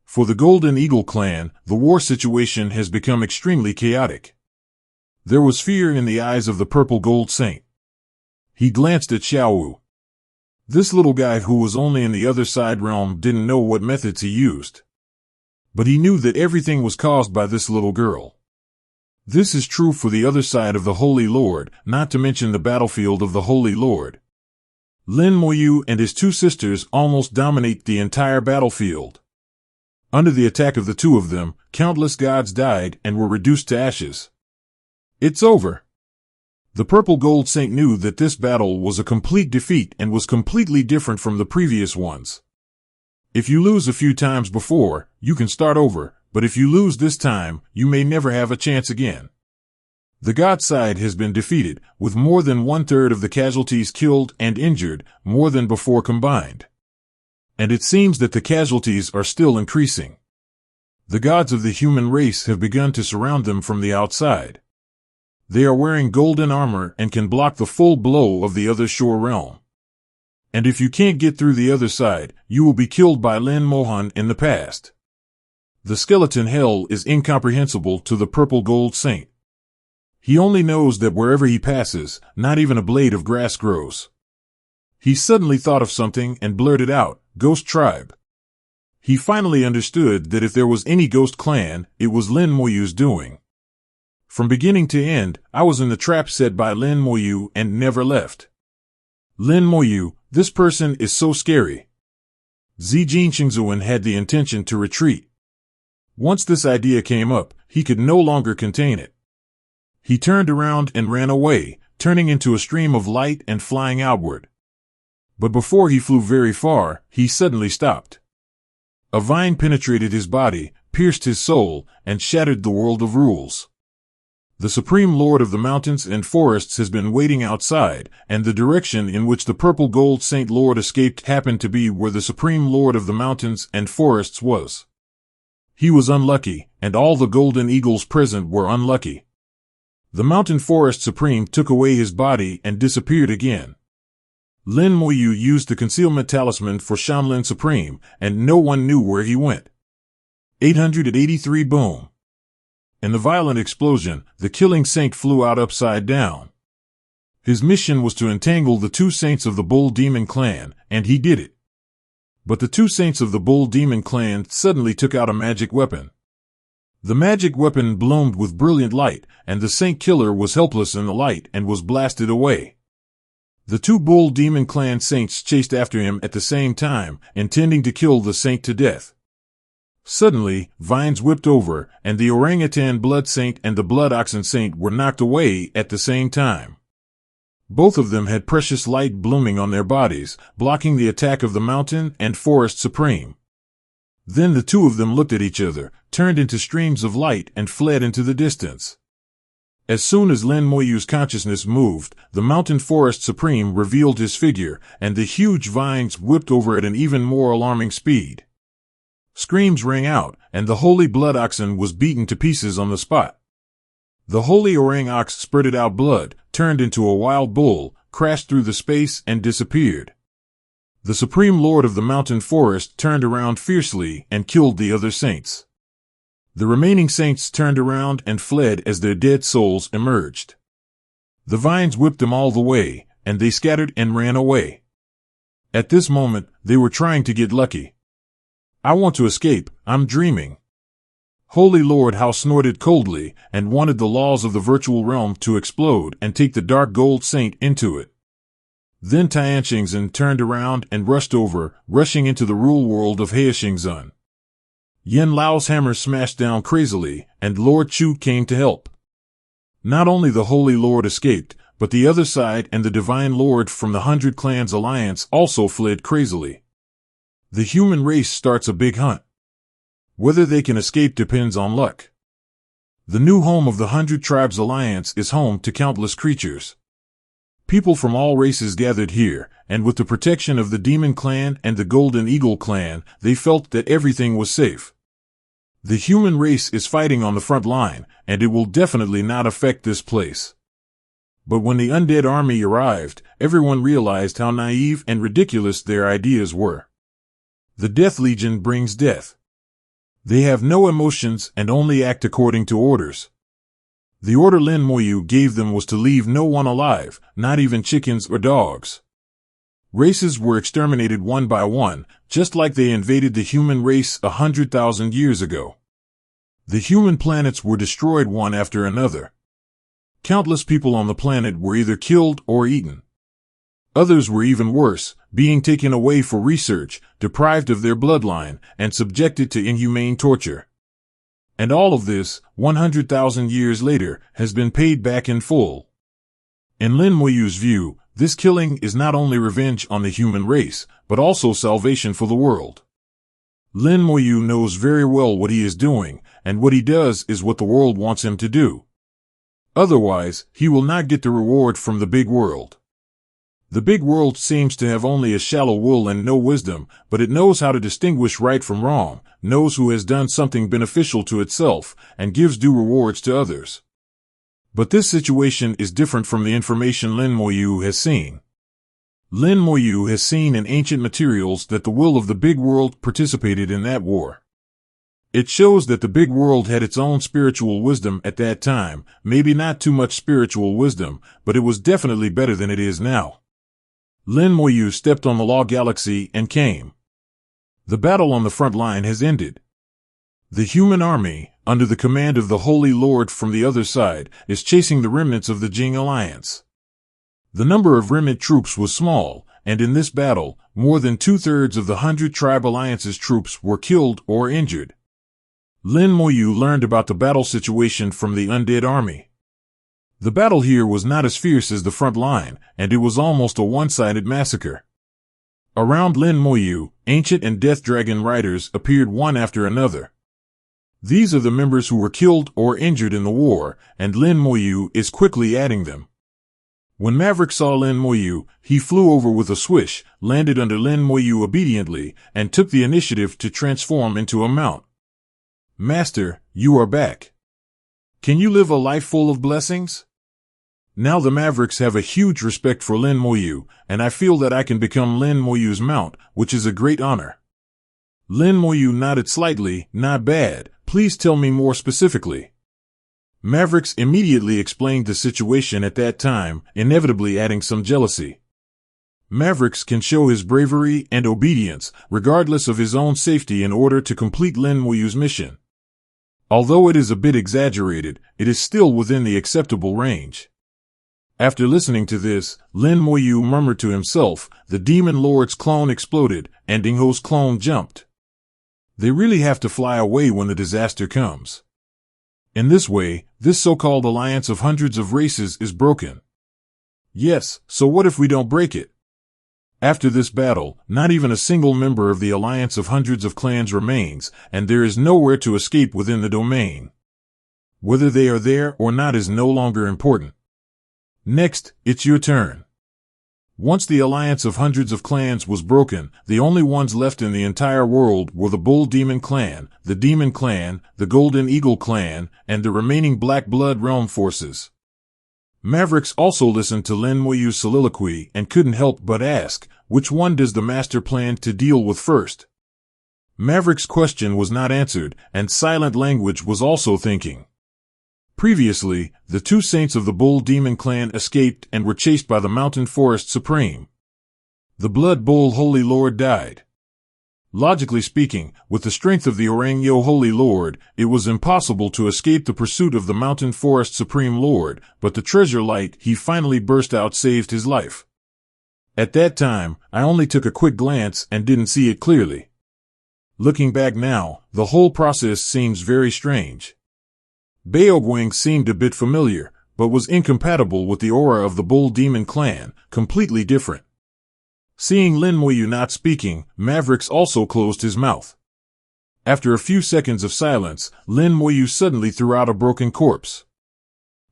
For the Golden Eagle clan, the war situation has become extremely chaotic. There was fear in the eyes of the Purple Gold Saint. He glanced at Xiaowu. This little guy who was only in the other side realm didn't know what methods he used. But he knew that everything was caused by this little girl. This is true for the other side of the Holy Lord, not to mention the battlefield of the Holy Lord. Lin Moyu and his two sisters almost dominate the entire battlefield. Under the attack of the two of them, countless gods died and were reduced to ashes. It's over. The Purple Gold Saint knew that this battle was a complete defeat and was completely different from the previous ones. If you lose a few times before, you can start over, but if you lose this time, you may never have a chance again. The God side has been defeated, with more than 1/3 of the casualties killed and injured, more than before combined. And it seems that the casualties are still increasing. The gods of the human race have begun to surround them from the outside. They are wearing golden armor and can block the full blow of the other shore realm. And if you can't get through the other side, you will be killed by Lin Mohan in the past. The skeleton hell is incomprehensible to the Purple Gold Saint. He only knows that wherever he passes, not even a blade of grass grows. He suddenly thought of something and blurted out, "Ghost Tribe." He finally understood that if there was any ghost clan, it was Lin Moyu's doing. From beginning to end, I was in the trap set by Lin Moyu and never left. Lin Moyu, this person is so scary. Zijin Xingzuan had the intention to retreat. Once this idea came up, he could no longer contain it. He turned around and ran away, turning into a stream of light and flying outward. But before he flew very far, he suddenly stopped. A vine penetrated his body, pierced his soul, and shattered the world of rules. The Supreme Lord of the mountains and forests has been waiting outside, and the direction in which the Purple Gold Saint Lord escaped happened to be where the Supreme Lord of the mountains and forests was. He was unlucky, and all the Golden Eagles present were unlucky. The Mountain Forest Supreme took away his body and disappeared again. Lin Moyu used the concealment talisman for Shamlin Supreme, and no one knew where he went. 883 Boom. In the violent explosion, the killing saint flew out upside down. His mission was to entangle the two saints of the Bull Demon clan, and he did it. But the two saints of the Bull Demon clan suddenly took out a magic weapon. The magic weapon bloomed with brilliant light, and the saint killer was helpless in the light and was blasted away. The two Bull Demon clan saints chased after him at the same time, intending to kill the saint to death. Suddenly, vines whipped over, and the Orangutan Blood Saint and the Blood Oxen Saint were knocked away at the same time. Both of them had precious light blooming on their bodies, blocking the attack of the Mountain and Forest Supreme. Then the two of them looked at each other, turned into streams of light, and fled into the distance. As soon as Lin Moyu's consciousness moved, the Mountain Forest Supreme revealed his figure, and the huge vines whipped over at an even more alarming speed. Screams rang out, and the Holy Blood Oxen was beaten to pieces on the spot. The Holy Orang Ox spurted out blood, turned into a wild bull, crashed through the space, and disappeared. The Supreme Lord of the Mountain Forest turned around fiercely and killed the other saints. The remaining saints turned around and fled as their dead souls emerged. The vines whipped them all the way, and they scattered and ran away. At this moment, they were trying to get lucky. "I want to escape, I'm dreaming." Holy Lord Hao snorted coldly and wanted the laws of the virtual realm to explode and take the Dark Gold Saint into it. Then Tianxingzhen turned around and rushed over, rushing into the rule world of Heixingzhen. Yen Lao's hammer smashed down crazily, and Lord Chu came to help. Not only the Holy Lord escaped, but the other side and the Divine Lord from the 100 Clans Alliance also fled crazily. The human race starts a big hunt. Whether they can escape depends on luck. The new home of the 100 Tribes Alliance is home to countless creatures. People from all races gathered here, and with the protection of the Demon Clan and the Golden Eagle Clan, they felt that everything was safe. The human race is fighting on the front line, and it will definitely not affect this place. But when the undead army arrived, everyone realized how naive and ridiculous their ideas were. The Death Legion brings death. They have no emotions and only act according to orders. The order Lin Moyu gave them was to leave no one alive, not even chickens or dogs. Races were exterminated one by one, just like they invaded the human race 100,000 years ago. The human planets were destroyed one after another. Countless people on the planet were either killed or eaten. Others were even worse, being taken away for research, deprived of their bloodline, and subjected to inhumane torture. And all of this, 100,000 years later, has been paid back in full. In Lin Moyu's view, this killing is not only revenge on the human race, but also salvation for the world. Lin Moyu knows very well what he is doing, and what he does is what the world wants him to do. Otherwise, he will not get the reward from the big world. The big world seems to have only a shallow will and no wisdom, but it knows how to distinguish right from wrong, knows who has done something beneficial to itself, and gives due rewards to others. But this situation is different from the information Lin Moyu has seen. Lin Moyu has seen in ancient materials that the will of the big world participated in that war. It shows that the big world had its own spiritual wisdom at that time, maybe not too much spiritual wisdom, but it was definitely better than it is now. Lin Moyu stepped on the Law Galaxy and came. The battle on the front line has ended. The human army, under the command of the Holy Lord from the other side, is chasing the remnants of the Jing Alliance. The number of remnant troops was small, and in this battle, more than 2/3 of the 100 Tribe Alliance's troops were killed or injured. Lin Moyu learned about the battle situation from the undead army. The battle here was not as fierce as the front line, and it was almost a one-sided massacre. Around Lin Moyu, ancient and death dragon riders appeared one after another. These are the members who were killed or injured in the war, and Lin Moyu is quickly adding them. When Maverick saw Lin Moyu, he flew over with a swish, landed under Lin Moyu obediently, and took the initiative to transform into a mount. "Master, you are back. Can you live a life full of blessings?" Now the Mavericks have a huge respect for Lin Moyu, and I feel that I can become Lin Moyu's mount, which is a great honor. Lin Moyu nodded slightly. "Not bad. Please tell me more specifically." Mavericks immediately explained the situation at that time, inevitably adding some jealousy. Mavericks can show his bravery and obedience, regardless of his own safety, in order to complete Lin Moyu's mission. Although it is a bit exaggerated, it is still within the acceptable range. After listening to this, Lin Moyu murmured to himself, the Demon Lord's clone exploded, and Dingho's clone jumped. They really have to fly away when the disaster comes. In this way, this so-called alliance of hundreds of races is broken. Yes, so what if we don't break it? After this battle, not even a single member of the alliance of hundreds of clans remains, and there is nowhere to escape within the domain. Whether they are there or not is no longer important. Next, it's your turn. Once the alliance of hundreds of clans was broken, the only ones left in the entire world were the Bull Demon Clan, the Golden Eagle Clan, and the remaining Black Blood Realm forces. Mavericks also listened to Lin Moyu's soliloquy and couldn't help but ask, which one does the master plan to deal with first? Maverick's question was not answered, and Silent Language was also thinking. Previously, the two saints of the Bull Demon Clan escaped and were chased by the Mountain Forest Supreme. The Blood Bull Holy Lord died. Logically speaking, with the strength of the Orangyo Holy Lord, it was impossible to escape the pursuit of the Mountain Forest Supreme Lord, but the treasure light he finally burst out saved his life. At that time, I only took a quick glance and didn't see it clearly. Looking back now, the whole process seems very strange. Beogwing seemed a bit familiar, but was incompatible with the aura of the Bull Demon clan, completely different. Seeing Lin Muyu not speaking, Mavericks also closed his mouth. After a few seconds of silence, Lin Muyu suddenly threw out a broken corpse.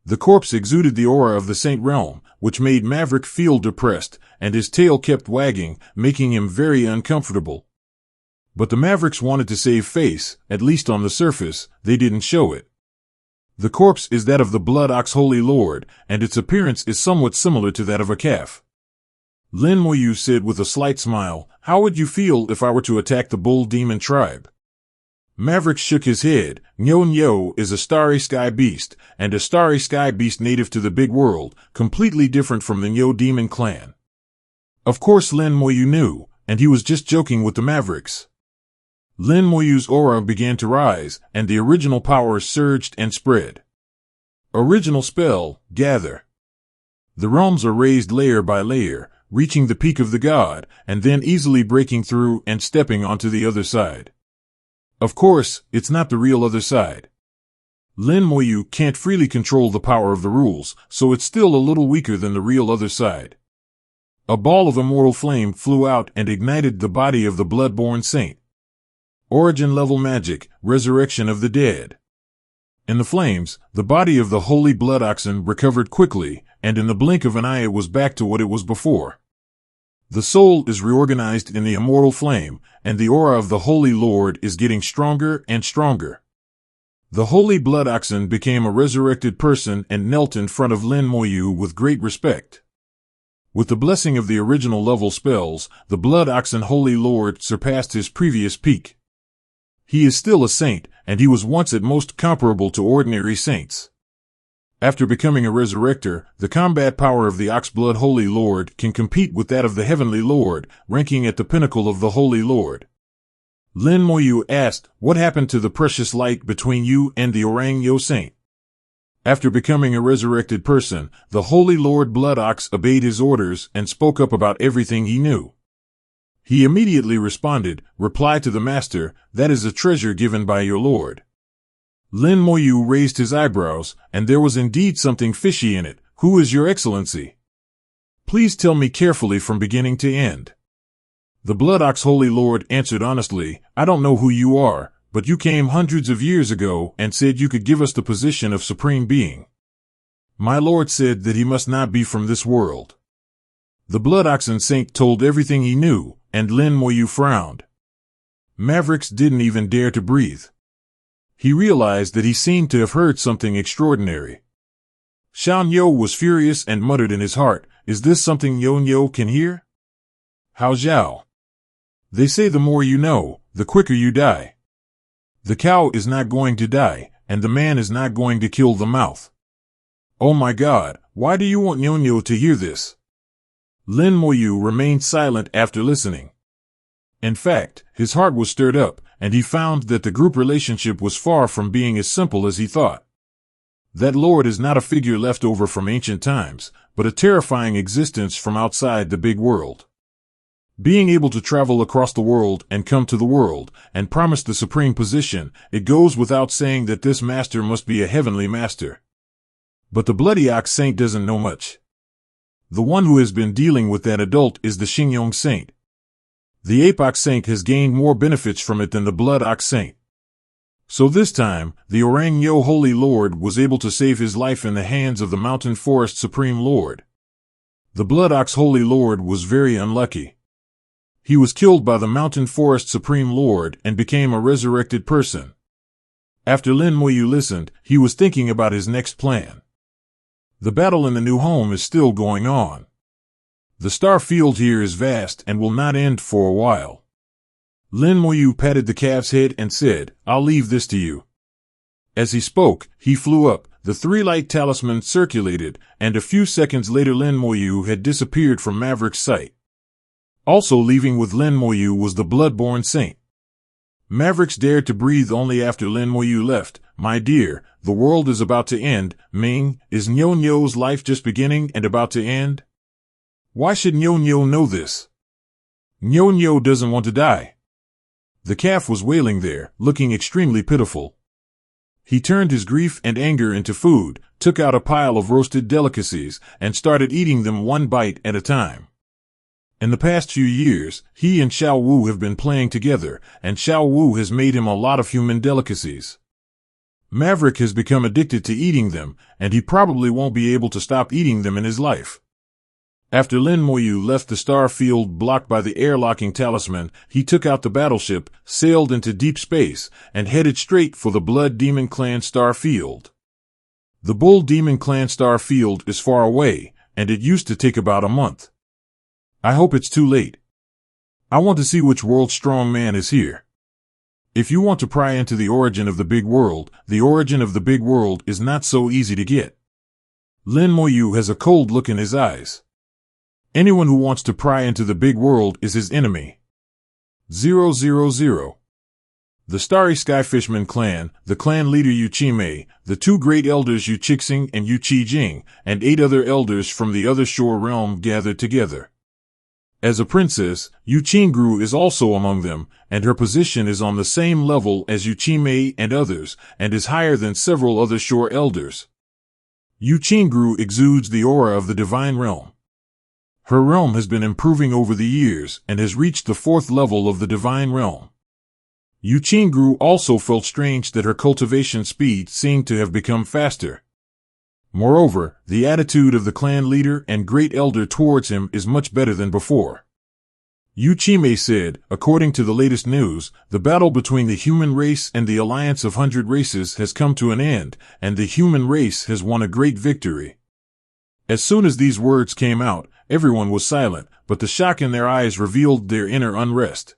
The corpse exuded the aura of the Saint Realm, which made Maverick feel depressed, and his tail kept wagging, making him very uncomfortable. But the Mavericks wanted to save face, at least on the surface, they didn't show it. The corpse is that of the Blood Ox Holy Lord, and its appearance is somewhat similar to that of a calf. Lin Muyu said with a slight smile, "How would you feel if I were to attack the Bull Demon tribe?" Maverick shook his head. Nyo is a starry sky beast, and a starry sky beast native to the big world, completely different from the Nyo Demon clan. Of course Lin Muyu knew, and he was just joking with the Mavericks. Lin Muyu's aura began to rise, and the original power surged and spread. Original spell, Gather. The realms are raised layer by layer, reaching the peak of the god, and then easily breaking through and stepping onto the other side. Of course, it's not the real other side. Lin Muyu can't freely control the power of the rules, so it's still a little weaker than the real other side. A ball of immortal flame flew out and ignited the body of the blood-born saint. Origin level magic, resurrection of the dead. In the flames, the body of the holy blood oxen recovered quickly, and in the blink of an eye it was back to what it was before. The soul is reorganized in the immortal flame, and the aura of the Holy Lord is getting stronger and stronger. The holy blood oxen became a resurrected person and knelt in front of Lin Muyu with great respect. With the blessing of the original level spells, the blood oxen Holy Lord surpassed his previous peak. He is still a saint, and he was once at most comparable to ordinary saints. After becoming a resurrector, the combat power of the Oxblood Holy Lord can compete with that of the Heavenly Lord, ranking at the pinnacle of the Holy Lord. Lin Muyu asked, "What happened to the precious light between you and the Orang Yo Saint?" After becoming a resurrected person, the Holy Lord Blood Ox obeyed his orders and spoke up about everything he knew. He immediately responded, "Reply to the Master, that is a treasure given by your Lord." Lin Muyu raised his eyebrows, and there was indeed something fishy in it. "Who is your excellency? Please tell me carefully from beginning to end." The Blood Ox Holy Lord answered honestly, "I don't know who you are, but you came hundreds of years ago and said you could give us the position of Supreme Being. My Lord said that he must not be from this world." The Blood Oxen Saint told everything he knew, and Lin Muyu frowned. Mavericks didn't even dare to breathe. He realized that he seemed to have heard something extraordinary. Xiao Nyo was furious and muttered in his heart, "Is this something Nyo can hear? Hao Zhao. They say the more you know, the quicker you die. The cow is not going to die, and the man is not going to kill the mouth. Oh my God, why do you want Nyo to hear this?" Lin Muyu remained silent after listening. In fact, his heart was stirred up, and he found that the group relationship was far from being as simple as he thought. That Lord is not a figure left over from ancient times, but a terrifying existence from outside the big world. Being able to travel across the world and come to the world, and promise the supreme position, it goes without saying that this master must be a heavenly master. But the Bloody Ox Saint doesn't know much. The one who has been dealing with that adult is the Xingyong Saint. The Ape Ox Saint has gained more benefits from it than the Blood Ox Saint. So this time, the Orang Yo Holy Lord was able to save his life in the hands of the Mountain Forest Supreme Lord. The Blood Ox Holy Lord was very unlucky. He was killed by the Mountain Forest Supreme Lord and became a resurrected person. After Lin Muyu listened, he was thinking about his next plan. The battle in the new home is still going on. The star field here is vast and will not end for a while. Lin Muyu patted the calf's head and said, "I'll leave this to you." As he spoke, he flew up, the three light talismans circulated, and a few seconds later Lin Muyu had disappeared from Maverick's sight. Also leaving with Lin Muyu was the Bloodborne Saint. Mavericks dared to breathe only after Lin Muyu left. "My dear, the world is about to end. Ming, is Nyo-Nyo's life just beginning and about to end? Why should Nyo-Nyo know this? Nyo-Nyo doesn't want to die." The calf was wailing there, looking extremely pitiful. He turned his grief and anger into food, took out a pile of roasted delicacies, and started eating them one bite at a time. In the past few years, he and Xiao Wu have been playing together, and Xiao Wu has made him a lot of human delicacies. Maverick has become addicted to eating them, and he probably won't be able to stop eating them in his life. After Lin Moyu left the star field blocked by the airlocking talisman, he took out the battleship, sailed into deep space, and headed straight for the Blood Demon Clan star field. The Bull Demon Clan star field is far away, and it used to take about a month. I hope it's too late. I want to see which world strong man is here. If you want to pry into the origin of the big world is not so easy to get. Lin Moyu has a cold look in his eyes. Anyone who wants to pry into the big world is his enemy. 000. The Starry Sky Fishman clan, the clan leader Yu Qimei, the two great elders Yu Qixing and Yu Qijing, and 8 other elders from the other shore realm gathered together. As a princess, Yu Qingru is also among them, and her position is on the same level as Yu Qimei and others, and is higher than several other shore elders. Yu Qingru exudes the aura of the divine realm. Her realm has been improving over the years and has reached the 4th level of the divine realm. Yu Qingru also felt strange that her cultivation speed seemed to have become faster. Moreover, the attitude of the clan leader and great elder towards him is much better than before. Yu Qimei said, according to the latest news, the battle between the human race and the alliance of 100 races has come to an end, and the human race has won a great victory. As soon as these words came out, everyone was silent, but the shock in their eyes revealed their inner unrest.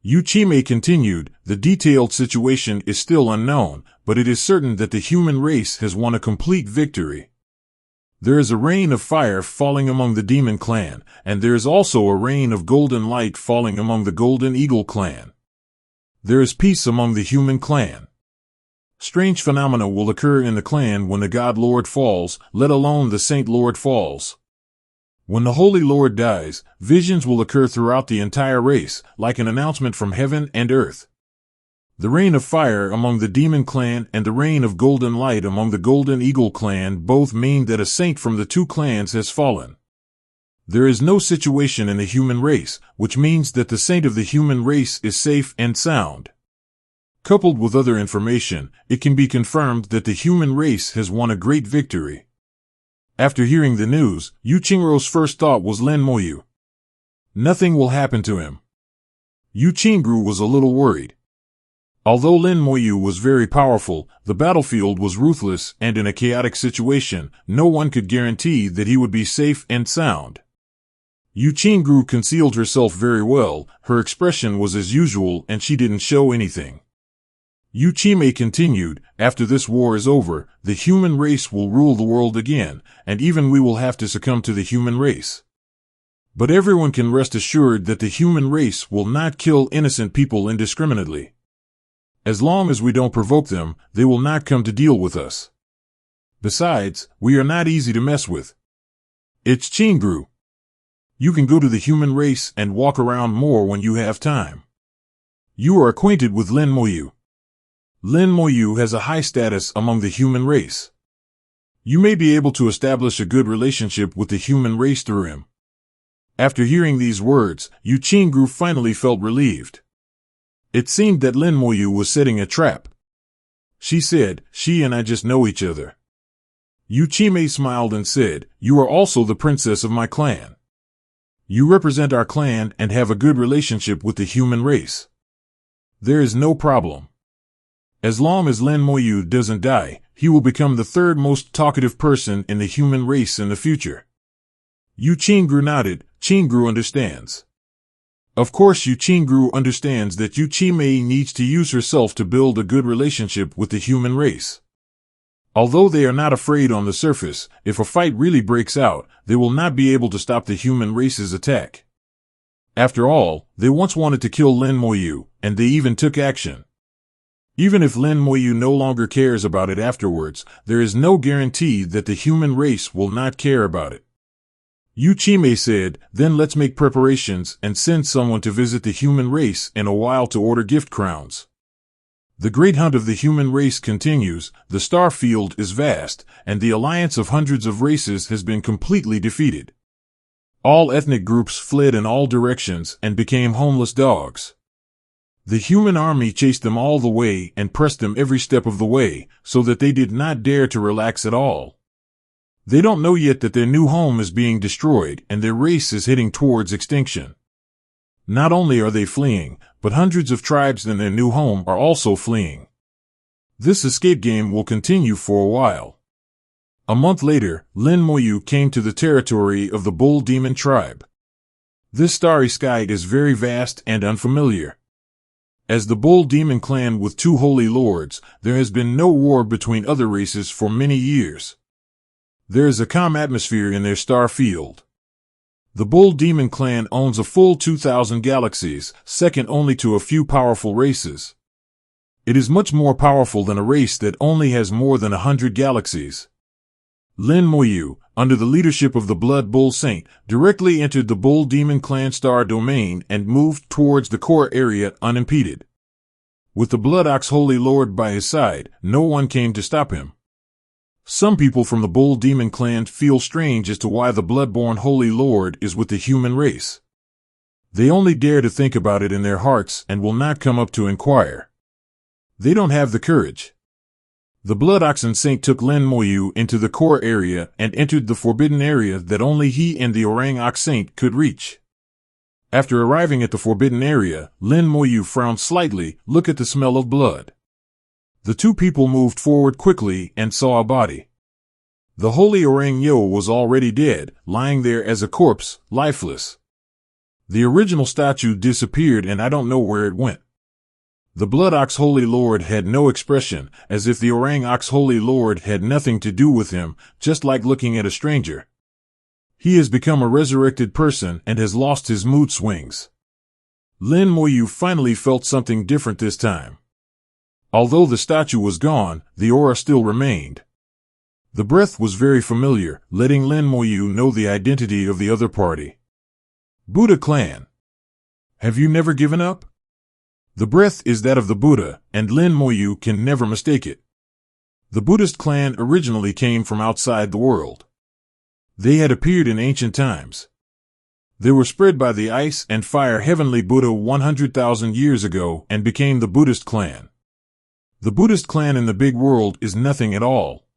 Yu Qimei continued, the detailed situation is still unknown, but it is certain that the human race has won a complete victory. There is a rain of fire falling among the Demon Clan, and there is also a rain of golden light falling among the Golden Eagle Clan. There is peace among the human clan. Strange phenomena will occur in the clan when the God Lord falls, let alone the Saint Lord falls. When the Holy Lord dies, visions will occur throughout the entire race, like an announcement from heaven and earth. The rain of fire among the Demon Clan and the rain of golden light among the Golden Eagle Clan both mean that a saint from the 2 clans has fallen. There is no situation in the human race, which means that the saint of the human race is safe and sound. Coupled with other information, it can be confirmed that the human race has won a great victory. After hearing the news, Yu Qingru's first thought was Lin Moyu. Nothing will happen to him. Yu Qingru was a little worried. Although Lin Moyu was very powerful, the battlefield was ruthless, and in a chaotic situation, no one could guarantee that he would be safe and sound. Yu Qingru concealed herself very well, her expression was as usual and she didn't show anything. Yu Qimei continued, after this war is over, the human race will rule the world again, and even we will have to succumb to the human race. But everyone can rest assured that the human race will not kill innocent people indiscriminately. As long as we don't provoke them, they will not come to deal with us. Besides, we are not easy to mess with. It's Qingru. You can go to the human race and walk around more when you have time. You are acquainted with Lin Moyu. Lin Moyu has a high status among the human race. You may be able to establish a good relationship with the human race through him. After hearing these words, Yu Qingru finally felt relieved. It seemed that Lin Moyu was setting a trap. She said, she and I just know each other. Yu Qimei smiled and said, you are also the princess of my clan. You represent our clan and have a good relationship with the human race. There is no problem. As long as Lin Moyu doesn't die, he will become the 3rd most talkative person in the human race in the future. Yu Qingru nodded. Qingru understands. Of course Yu Qingru understands that Yu Qimei needs to use herself to build a good relationship with the human race. Although they are not afraid on the surface, if a fight really breaks out, they will not be able to stop the human race's attack. After all, they once wanted to kill Lin Moyu, and they even took action. Even if Lin Moyu no longer cares about it afterwards, there is no guarantee that the human race will not care about it. Uchime said, then let's make preparations and send someone to visit the human race in a while to order gift crowns. The great hunt of the human race continues, the star field is vast, and the alliance of hundreds of races has been completely defeated. All ethnic groups fled in all directions and became homeless dogs. The human army chased them all the way and pressed them every step of the way, so that they did not dare to relax at all. They don't know yet that their new home is being destroyed and their race is heading towards extinction. Not only are they fleeing, but hundreds of tribes in their new home are also fleeing. This escape game will continue for a while. A month later, Lin Moyu came to the territory of the Bull Demon tribe. This starry sky is very vast and unfamiliar. As the Bull Demon clan with two holy lords, there has been no war between other races for many years. There is a calm atmosphere in their star field. The Bull Demon clan owns a full 2,000 galaxies, second only to a few powerful races. It is much more powerful than a race that only has more than 100 galaxies. Lin Moyu, under the leadership of the Blood Bull Saint, directly entered the Bull Demon clan star domain and moved towards the core area unimpeded. With the Blood Ox Holy Lord by his side, no one came to stop him. Some people from the Bull Demon clan feel strange as to why the Bloodborne Holy Lord is with the human race. They only dare to think about it in their hearts and will not come up to inquire. They don't have the courage. The Blood Oxen Saint took Lin Moyu into the core area and entered the forbidden area that only he and the Orang Ox Saint could reach. After arriving at the forbidden area, Lin Moyu frowned slightly, look at the smell of blood. The two people moved forward quickly and saw a body. The holy Orang Yo was already dead, lying there as a corpse, lifeless. The original statue disappeared and I don't know where it went. The Blood Ox Holy Lord had no expression, as if the Orang Ox Holy Lord had nothing to do with him, just like looking at a stranger. He has become a resurrected person and has lost his mood swings. Lin Moyu finally felt something different this time. Although the statue was gone, the aura still remained. The breath was very familiar, letting Lin Moyu know the identity of the other party. Buddha clan. Have you never given up? The breath is that of the Buddha, and Lin Moyu can never mistake it. The Buddhist clan originally came from outside the world. They had appeared in ancient times. They were spread by the ice and fire heavenly Buddha 100,000 years ago and became the Buddhist clan. The Buddhist clan in the big world is nothing at all.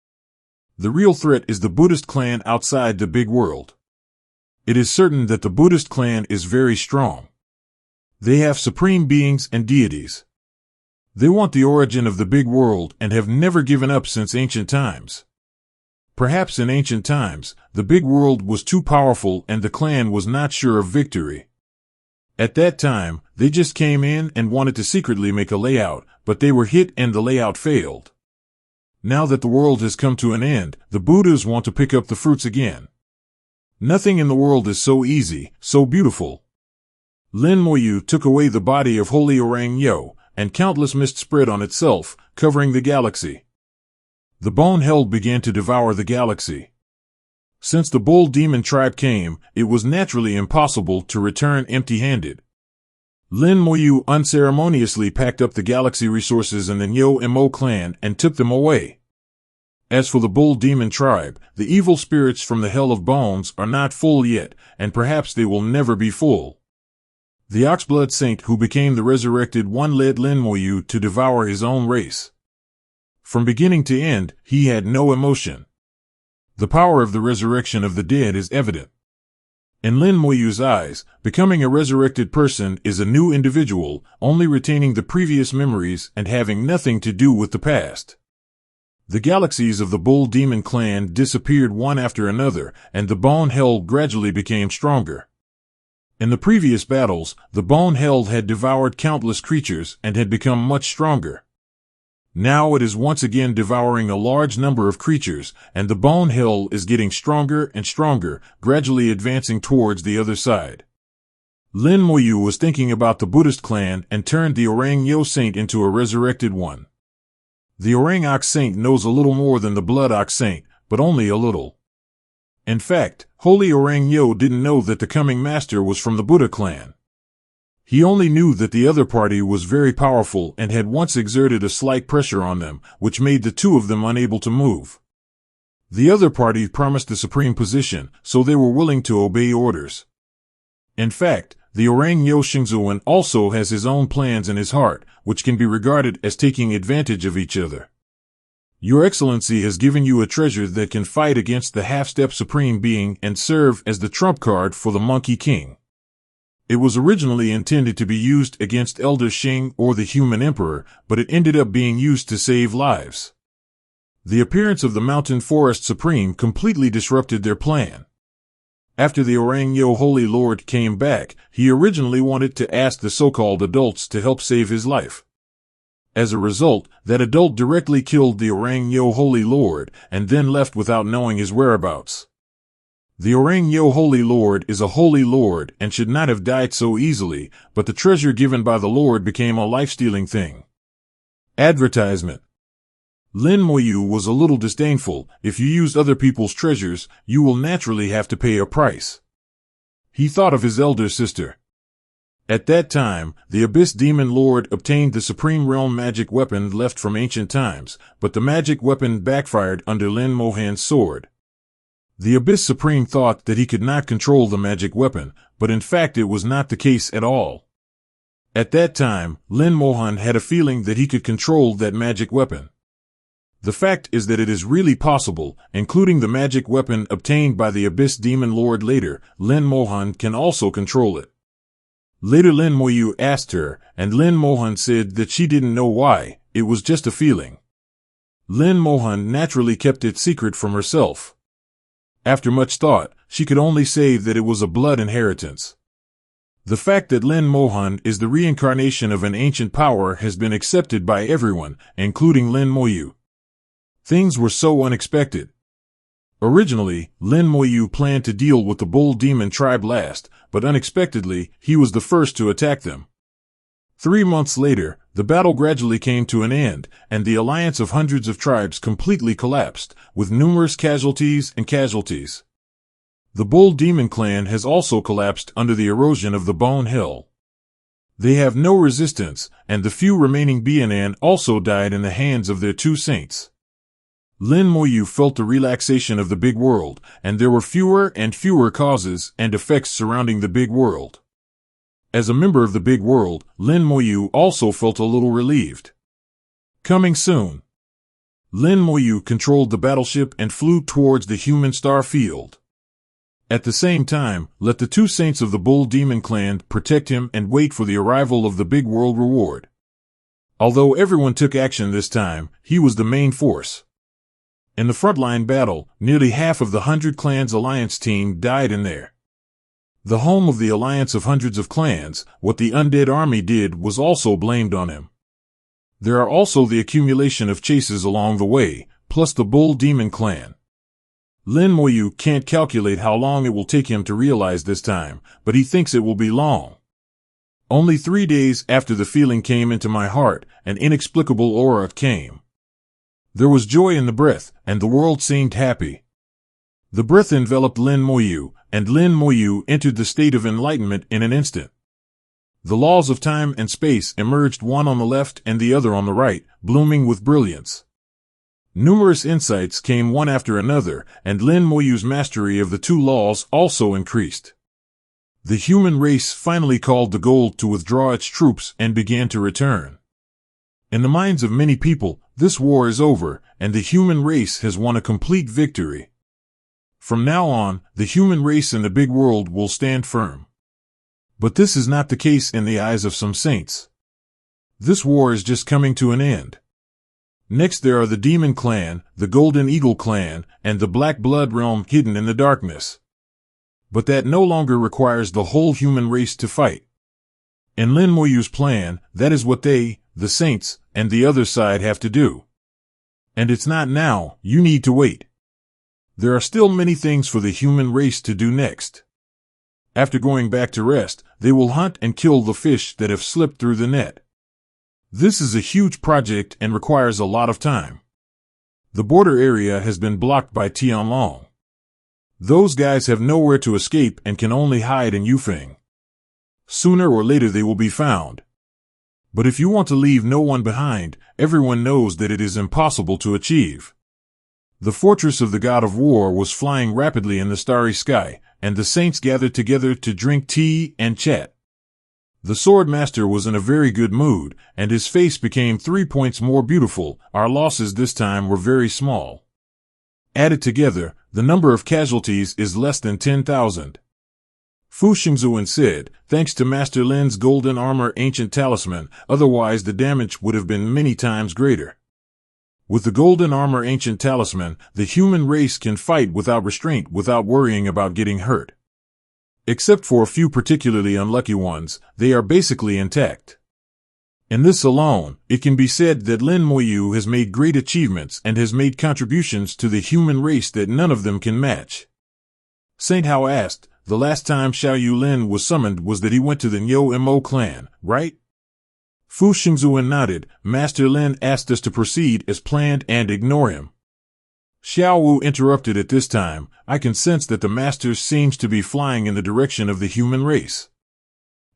The real threat is the Buddhist clan outside the big world. It is certain that the Buddhist clan is very strong. They have supreme beings and deities. They want the origin of the big world and have never given up since ancient times. Perhaps in ancient times, the big world was too powerful and the clan was not sure of victory. At that time, they just came in and wanted to secretly make a layout, but they were hit and the layout failed. Now that the world has come to an end, the Buddhas want to pick up the fruits again. Nothing in the world is so easy, so beautiful. Lin Moyu took away the body of Holy Orang Yo, and countless mist spread on itself, covering the galaxy. The bone held began to devour the galaxy. Since the Bull Demon tribe came, it was naturally impossible to return empty-handed. Lin Moyu unceremoniously packed up the galaxy resources in the Nyo Mo clan and took them away. As for the Bull Demon tribe, the evil spirits from the Hell of Bones are not full yet, and perhaps they will never be full. The Oxblood Saint who became the resurrected one led Lin Moyu to devour his own race. From beginning to end, he had no emotion. The power of the resurrection of the dead is evident. In Lin Moyu's eyes, becoming a resurrected person is a new individual, only retaining the previous memories and having nothing to do with the past. The galaxies of the Bull Demon clan disappeared one after another, and the Bone Held gradually became stronger. In the previous battles, the Bone Held had devoured countless creatures and had become much stronger. Now it is once again devouring a large number of creatures, and the Bone Hell is getting stronger and stronger, gradually advancing towards the other side. Lin Moyu was thinking about the Buddhist clan and turned the Orang Yo Saint into a resurrected one. The Orang Ox Saint knows a little more than the Blood Ox Saint, but only a little. In fact, Holy Orang Yo didn't know that the coming master was from the Buddha clan. He only knew that the other party was very powerful and had once exerted a slight pressure on them, which made the two of them unable to move. The other party promised the supreme position, so they were willing to obey orders. In fact, the Orang Yo Xingzuan also has his own plans in his heart, which can be regarded as taking advantage of each other. Your Excellency has given you a treasure that can fight against the half-step supreme being and serve as the trump card for the Monkey King. It was originally intended to be used against Elder Xing or the Human Emperor, but it ended up being used to save lives. The appearance of the Mountain Forest Supreme completely disrupted their plan. After the Orang Yo Holy Lord came back, he originally wanted to ask the so-called adults to help save his life. As a result, that adult directly killed the Orang Yo Holy Lord and then left without knowing his whereabouts. The Orang Yo Holy Lord is a holy lord and should not have died so easily, but the treasure given by the Lord became a life-stealing thing. Advertisement. Lin Moyu was a little disdainful. If you use other people's treasures, you will naturally have to pay a price. He thought of his elder sister. At that time, the Abyss Demon Lord obtained the Supreme Realm magic weapon left from ancient times, but the magic weapon backfired under Lin Mohan's sword. The Abyss Supreme thought that he could not control the magic weapon, but in fact it was not the case at all. At that time, Lin Mohan had a feeling that he could control that magic weapon. The fact is that it is really possible, including the magic weapon obtained by the Abyss Demon Lord later. Lin Mohan can also control it. Later Lin Moyu asked her, and Lin Mohan said that she didn't know why, it was just a feeling. Lin Mohan naturally kept it secret from herself. After much thought, she could only say that it was a blood inheritance. The fact that Lin Mohan is the reincarnation of an ancient power has been accepted by everyone, including Lin Moyu. Things were so unexpected. Originally, Lin Moyu planned to deal with the Bull Demon tribe last, but unexpectedly, he was the first to attack them. 3 months later, the battle gradually came to an end, and the alliance of hundreds of tribes completely collapsed, with numerous casualties and casualties. The Bull Demon clan has also collapsed under the erosion of the Bone Hill. They have no resistance, and the few remaining Bianan also died in the hands of their 2 saints. Lin Moyu felt the relaxation of the big world, and there were fewer and fewer causes and effects surrounding the big world. As a member of the big world, Lin Moyu also felt a little relieved. Coming soon. Lin Moyu controlled the battleship and flew towards the human star field. At the same time, let the 2 saints of the Bull Demon clan protect him and wait for the arrival of the big world reward. Although everyone took action this time, he was the main force. In the frontline battle, nearly half of the 100 Clans Alliance team died in there. The home of the alliance of hundreds of clans, what the undead army did was also blamed on him. There are also the accumulation of chases along the way, plus the Bull Demon clan. Lin Moyu can't calculate how long it will take him to realize this time, but he thinks it will be long. Only 3 days after the feeling came into my heart, an inexplicable aura came. There was joy in the breath, and the world seemed happy. The breath enveloped Lin Moyu, and Lin Moyu entered the state of enlightenment in an instant. The laws of time and space emerged, one on the left and the other on the right, blooming with brilliance. Numerous insights came one after another, and Lin Moyu's mastery of the 2 laws also increased. The human race finally called the gold to withdraw its troops and began to return. In the minds of many people, this war is over, and the human race has won a complete victory. From now on, the human race in the big world will stand firm. But this is not the case in the eyes of some saints. This war is just coming to an end. Next there are the Demon Clan, the Golden Eagle Clan, and the Black Blood Realm hidden in the darkness. But that no longer requires the whole human race to fight. In Lin Moyu's plan, that is what they, the saints, and the other side have to do. And it's not now, you need to wait. There are still many things for the human race to do next. After going back to rest, they will hunt and kill the fish that have slipped through the net. This is a huge project and requires a lot of time. The border area has been blocked by Tianlong. Those guys have nowhere to escape and can only hide in Yufeng. Sooner or later they will be found. But if you want to leave no one behind, everyone knows that it is impossible to achieve. The fortress of the god of war was flying rapidly in the starry sky, and the saints gathered together to drink tea and chat. The sword master was in a very good mood, and his face became 3 points more beautiful. Our losses this time were very small. Added together, the number of casualties is less than 10,000. Fu Xingzuan said, thanks to Master Lin's golden armor ancient talisman, otherwise the damage would have been many times greater. With the golden armor ancient talisman, the human race can fight without restraint without worrying about getting hurt. Except for a few particularly unlucky ones, they are basically intact. In this alone, it can be said that Lin Moyu has made great achievements and has made contributions to the human race that none of them can match. Saint Hao asked, the last time Xiao Yulin was summoned was that he went to the Nyo Mo clan, right? Fu Xingzuan nodded. Master Lin asked us to proceed as planned and ignore him. Xiao Wu interrupted at this time. I can sense that the master seems to be flying in the direction of the human race.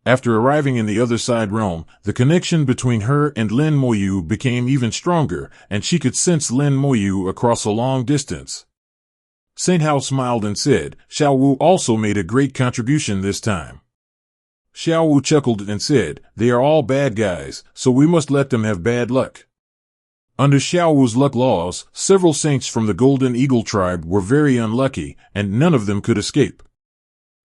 After arriving in the other side realm, the connection between her and Lin Moyu became even stronger, and she could sense Lin Moyu across a long distance. Saint Hao smiled and said, Xiao Wu also made a great contribution this time. Xiao Wu chuckled and said, they are all bad guys, so we must let them have bad luck. Under Xiao Wu's luck laws, several saints from the Golden Eagle tribe were very unlucky, and none of them could escape.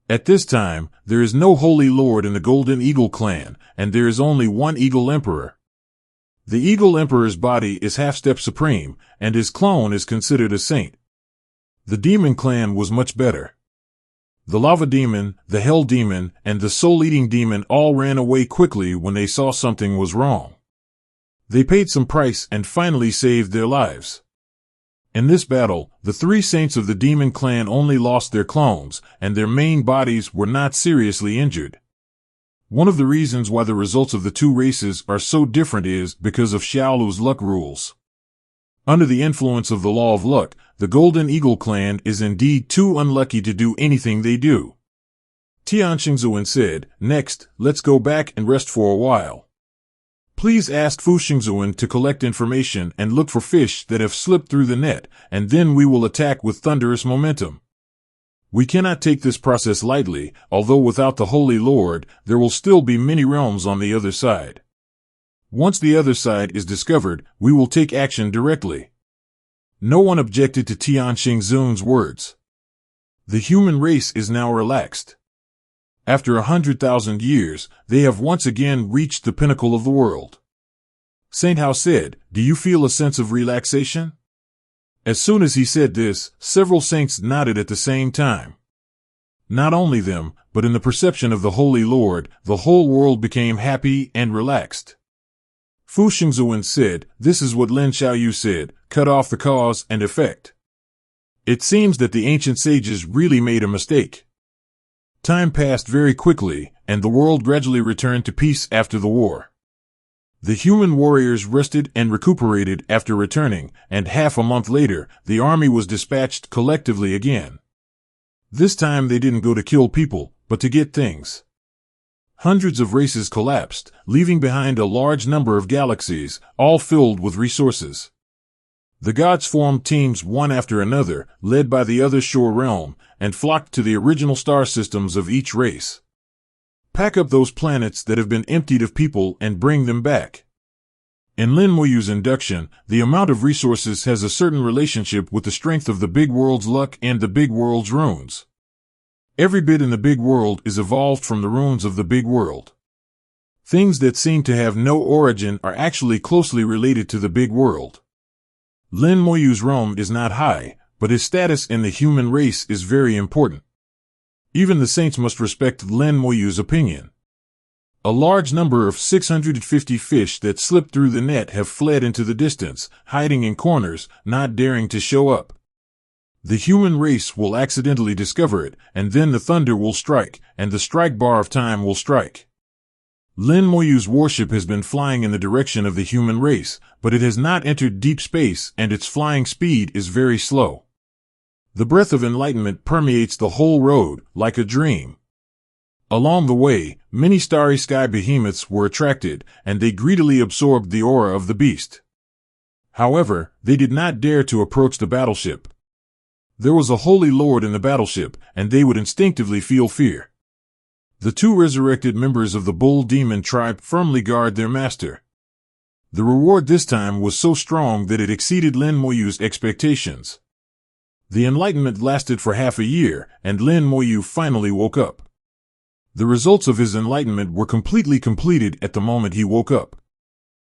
At this time, there is no Holy Lord in the Golden Eagle clan, and there is only one Eagle Emperor. The Eagle Emperor's body is half-step supreme, and his clone is considered a saint. The Demon clan was much better. The Lava Demon, the Hell Demon, and the Soul-Eating Demon all ran away quickly when they saw something was wrong. They paid some price and finally saved their lives. In this battle, the 3 saints of the Demon clan only lost their clones, and their main bodies were not seriously injured. One of the reasons why the results of the 2 races are so different is because of Xiaolu's luck rules. Under the influence of the law of luck, the Golden Eagle clan is indeed too unlucky to do anything they do. Tian Xingzuan said, next, let's go back and rest for a while. Please ask Fu Xingzuan to collect information and look for fish that have slipped through the net, and then we will attack with thunderous momentum. We cannot take this process lightly, although without the Holy Lord, there will still be many realms on the other side. Once the other side is discovered, we will take action directly. No one objected to Tian Xingzuan's words. The human race is now relaxed. After 100,000 years, they have once again reached the pinnacle of the world. Saint Hao said, do you feel a sense of relaxation? As soon as he said this, several saints nodded at the same time. Not only them, but in the perception of the Holy Lord, the whole world became happy and relaxed. Fu Xingzuan said, this is what Lin Xiaoyu said, cut off the cause and effect. It seems that the ancient sages really made a mistake. Time passed very quickly, and the world gradually returned to peace after the war. The human warriors rested and recuperated after returning, and half a month later, the army was dispatched collectively again. This time they didn't go to kill people, but to get things. Hundreds of races collapsed, leaving behind a large number of galaxies, all filled with resources. The gods formed teams one after another, led by the other shore realm, and flocked to the original star systems of each race. Pack up those planets that have been emptied of people and bring them back. In Lin Moyu's induction, the amount of resources has a certain relationship with the strength of the big world's luck and the big world's runes. Every bit in the big world is evolved from the runes of the big world. Things that seem to have no origin are actually closely related to the big world. Lin Moyu's realm is not high, but his status in the human race is very important. Even the saints must respect Lin Moyu's opinion. A large number of 650 fish that slipped through the net have fled into the distance, hiding in corners, not daring to show up. The human race will accidentally discover it, and then the thunder will strike, and the strike bar of time will strike. Lin Moyu's warship has been flying in the direction of the human race, but it has not entered deep space and its flying speed is very slow. The breath of enlightenment permeates the whole road, like a dream. Along the way, many starry sky behemoths were attracted, and they greedily absorbed the aura of the beast. However, they did not dare to approach the battleship. There was a holy lord in the battleship, and they would instinctively feel fear. The two resurrected members of the bull demon tribe firmly guard their master. The reward this time was so strong that it exceeded Lin Moyu's expectations. The enlightenment lasted for half a year, and Lin Moyu finally woke up. The results of his enlightenment were completely completed at the moment he woke up.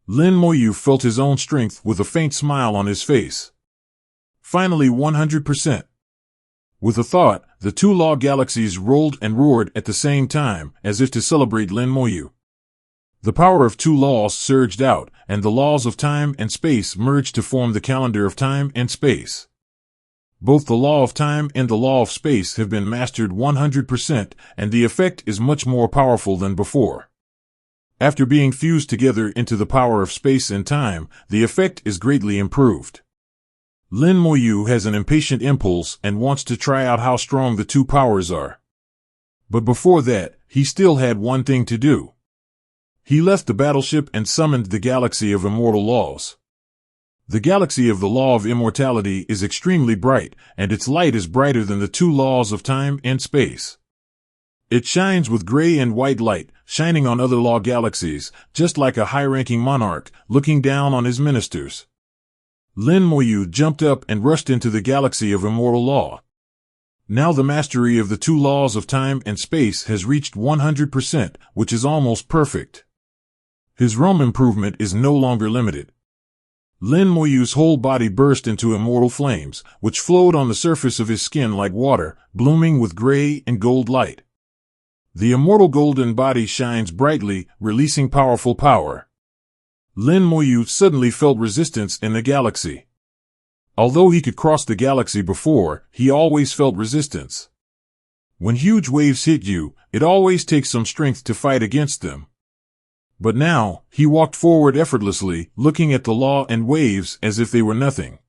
Lin Moyu felt his own strength with a faint smile on his face. Finally 100%. With a thought, the two law galaxies rolled and roared at the same time, as if to celebrate Lin Moyu. The power of two laws surged out, and the laws of time and space merged to form the calendar of time and space. Both the law of time and the law of space have been mastered 100%, and the effect is much more powerful than before. After being fused together into the power of space and time, the effect is greatly improved. Lin Moyu has an impatient impulse and wants to try out how strong the two powers are. But before that, he still had one thing to do. He left the battleship and summoned the galaxy of immortal laws. The galaxy of the law of immortality is extremely bright, and its light is brighter than the two laws of time and space. It shines with gray and white light, shining on other law galaxies, just like a high-ranking monarch looking down on his ministers. Lin Moyu jumped up and rushed into the galaxy of immortal law. Now the mastery of the two laws of time and space has reached 100%, which is almost perfect. His realm improvement is no longer limited. Lin Moyu's whole body burst into immortal flames, which flowed on the surface of his skin like water, blooming with gray and gold light. The immortal golden body shines brightly, releasing powerful power. Lin Moyu suddenly felt resistance in the galaxy. Although he could cross the galaxy before, he always felt resistance. When huge waves hit you, it always takes some strength to fight against them. But now, he walked forward effortlessly, looking at the law and waves as if they were nothing.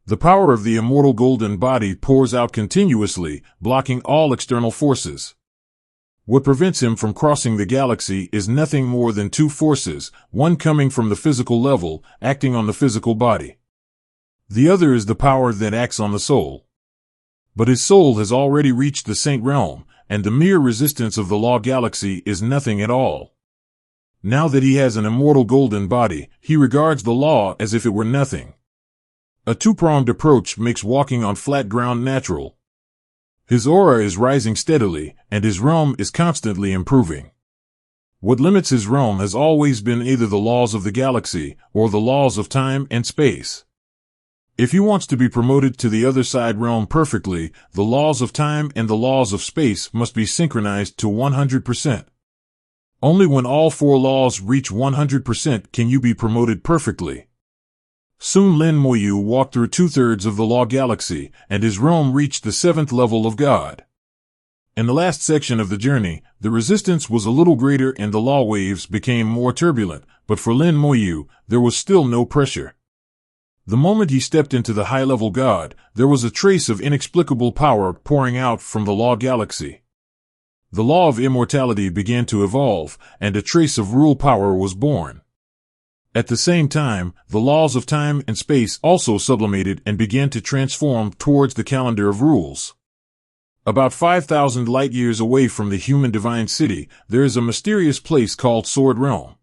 The power of the immortal golden body pours out continuously, blocking all external forces. What prevents him from crossing the galaxy is nothing more than two forces, one coming from the physical level, acting on the physical body. The other is the power that acts on the soul. But his soul has already reached the Saint Realm, and the mere resistance of the law galaxy is nothing at all. Now that he has an immortal golden body, he regards the law as if it were nothing. A two-pronged approach makes walking on flat ground natural. His aura is rising steadily, and his realm is constantly improving. What limits his realm has always been either the laws of the galaxy or the laws of time and space. If he wants to be promoted to the other side realm perfectly, the laws of time and the laws of space must be synchronized to 100%. Only when all four laws reach 100% can you be promoted perfectly. Soon Lin Moyu walked through 2/3 of the law galaxy, and his realm reached the 7th level of God. In the last section of the journey, the resistance was a little greater and the law waves became more turbulent, but for Lin Moyu, there was still no pressure. The moment he stepped into the high-level God, there was a trace of inexplicable power pouring out from the law galaxy. The law of immortality began to evolve, and a trace of rule power was born. At the same time, the laws of time and space also sublimated and began to transform towards the calendar of rules. About 5,000 light-years away from the human divine city, there is a mysterious place called Sword Realm.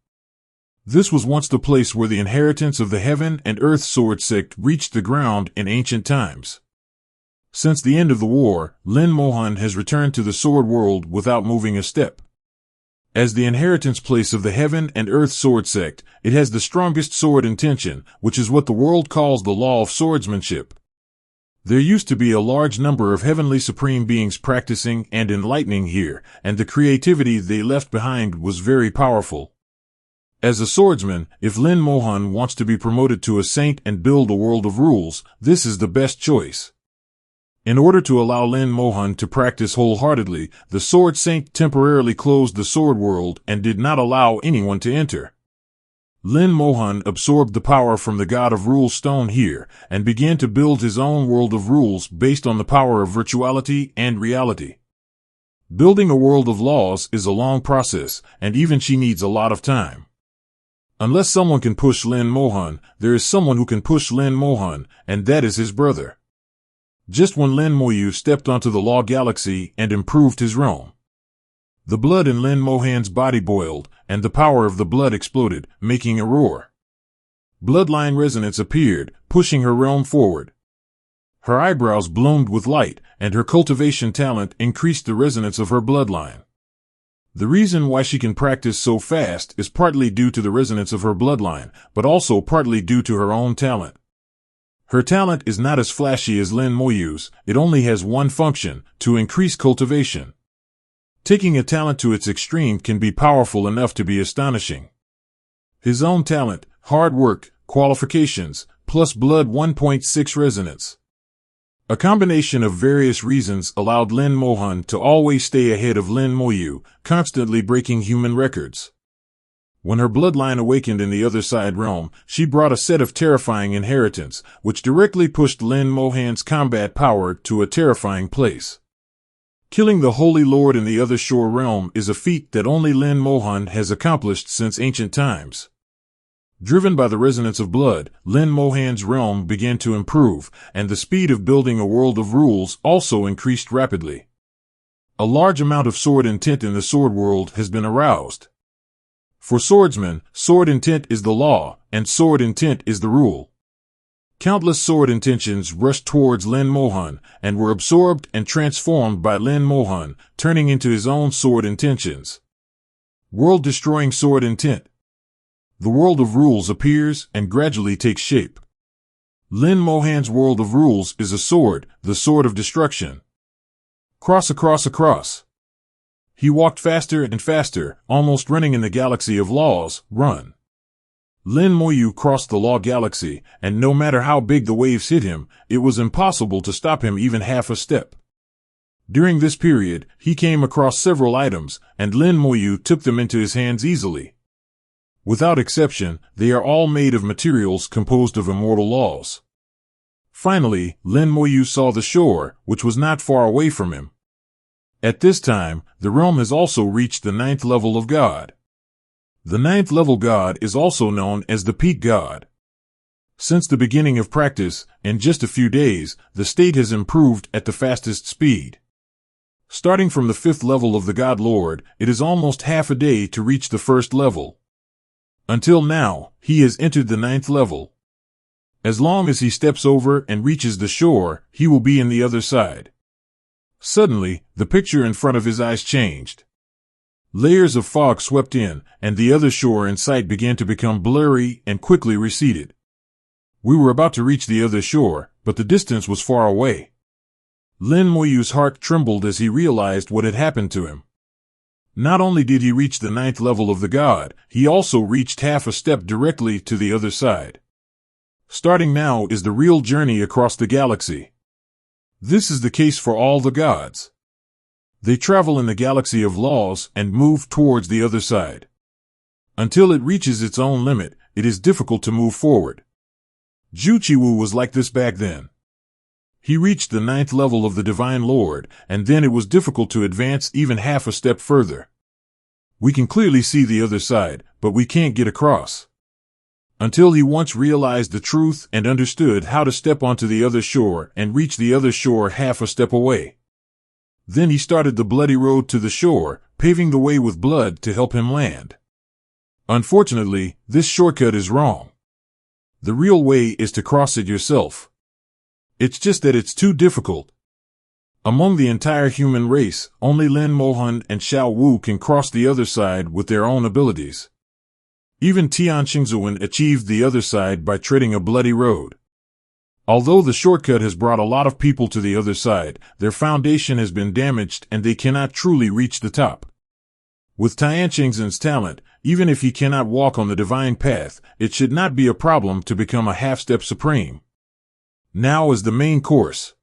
This was once the place where the inheritance of the Heaven and Earth Sword Sect reached the ground in ancient times. Since the end of the war, Lin Mohan has returned to the sword world without moving a step. As the inheritance place of the Heaven and Earth Sword Sect, it has the strongest sword intention, which is what the world calls the law of swordsmanship. There used to be a large number of heavenly supreme beings practicing and enlightening here, and the creativity they left behind was very powerful. As a swordsman, if Lin Mohan wants to be promoted to a saint and build a world of rules, this is the best choice. In order to allow Lin Mohan to practice wholeheartedly, the Sword Saint temporarily closed the sword world and did not allow anyone to enter. Lin Mohan absorbed the power from the God of Rules stone here and began to build his own world of rules based on the power of virtuality and reality. Building a world of laws is a long process, and even she needs a lot of time. Unless someone can push Lin Mohan, there is someone who can push Lin Mohan, and that is his brother. Just when Lin Moyu stepped onto the Law Galaxy and improved his realm, the blood in Lin Mohan's body boiled, and the power of the blood exploded, making a roar. Bloodline resonance appeared, pushing her realm forward. Her eyebrows bloomed with light, and her cultivation talent increased the resonance of her bloodline. The reason why she can practice so fast is partly due to the resonance of her bloodline, but also partly due to her own talent. Her talent is not as flashy as Lin Moyu's, it only has one function, to increase cultivation. Taking a talent to its extreme can be powerful enough to be astonishing. His own talent, hard work, qualifications, plus blood 1.6 resonance. A combination of various reasons allowed Lin Mohan to always stay ahead of Lin Moyu, constantly breaking human records. When her bloodline awakened in the other side realm, she brought a set of terrifying inheritance, which directly pushed Lin Mohan's combat power to a terrifying place. Killing the Holy Lord in the other shore realm is a feat that only Lin Mohan has accomplished since ancient times. Driven by the resonance of blood, Lin Mohan's realm began to improve, and the speed of building a world of rules also increased rapidly. A large amount of sword intent in the sword world has been aroused. For swordsmen, sword intent is the law, and sword intent is the rule. Countless sword intentions rushed towards Lin Mohan, and were absorbed and transformed by Lin Mohan, turning into his own sword intentions. World-destroying sword intent. The world of rules appears and gradually takes shape. Lin Mohan's world of rules is a sword, the sword of destruction. Cross. He walked faster and faster, almost running in the galaxy of laws, run. Lin Moyu crossed the Law Galaxy, and no matter how big the waves hit him, it was impossible to stop him even half a step. During this period, he came across several items, and Lin Moyu took them into his hands easily. Without exception, they are all made of materials composed of immortal laws. Finally, Lin Moyu saw the shore, which was not far away from him. At this time, the realm has also reached the 9th level of God. The 9th level God is also known as the Peak God. Since the beginning of practice, in just a few days, the state has improved at the fastest speed. Starting from the 5th level of the God Lord, it is almost half a day to reach the 1st level. Until now, he has entered the 9th level. As long as he steps over and reaches the shore, he will be in the other side. Suddenly, the picture in front of his eyes changed. Layers of fog swept in, and the other shore in sight began to become blurry and quickly receded. We were about to reach the other shore, but the distance was far away. Lin Moyu's heart trembled as he realized what had happened to him. Not only did he reach the 9th level of the God, he also reached half a step directly to the other side. Starting now is the real journey across the galaxy. This is the case for all the gods. They travel in the galaxy of laws and move towards the other side. Until it reaches its own limit, it is difficult to move forward. Zhu Qiwu was like this back then. He reached the 9th level of the Divine Lord, and then it was difficult to advance even half a step further. We can clearly see the other side, but we can't get across. Until he once realized the truth and understood how to step onto the other shore and reach the other shore half a step away. Then he started the bloody road to the shore, paving the way with blood to help him land. Unfortunately, this shortcut is wrong. The real way is to cross it yourself. It's just that it's too difficult. Among the entire human race, only Lin Mohan and Xiao Wu can cross the other side with their own abilities. Even Tian Xingzuan achieved the other side by treading a bloody road. Although the shortcut has brought a lot of people to the other side, their foundation has been damaged and they cannot truly reach the top. With Tian Xingzuan's talent, even if he cannot walk on the divine path, it should not be a problem to become a half-step supreme. Now is the main course.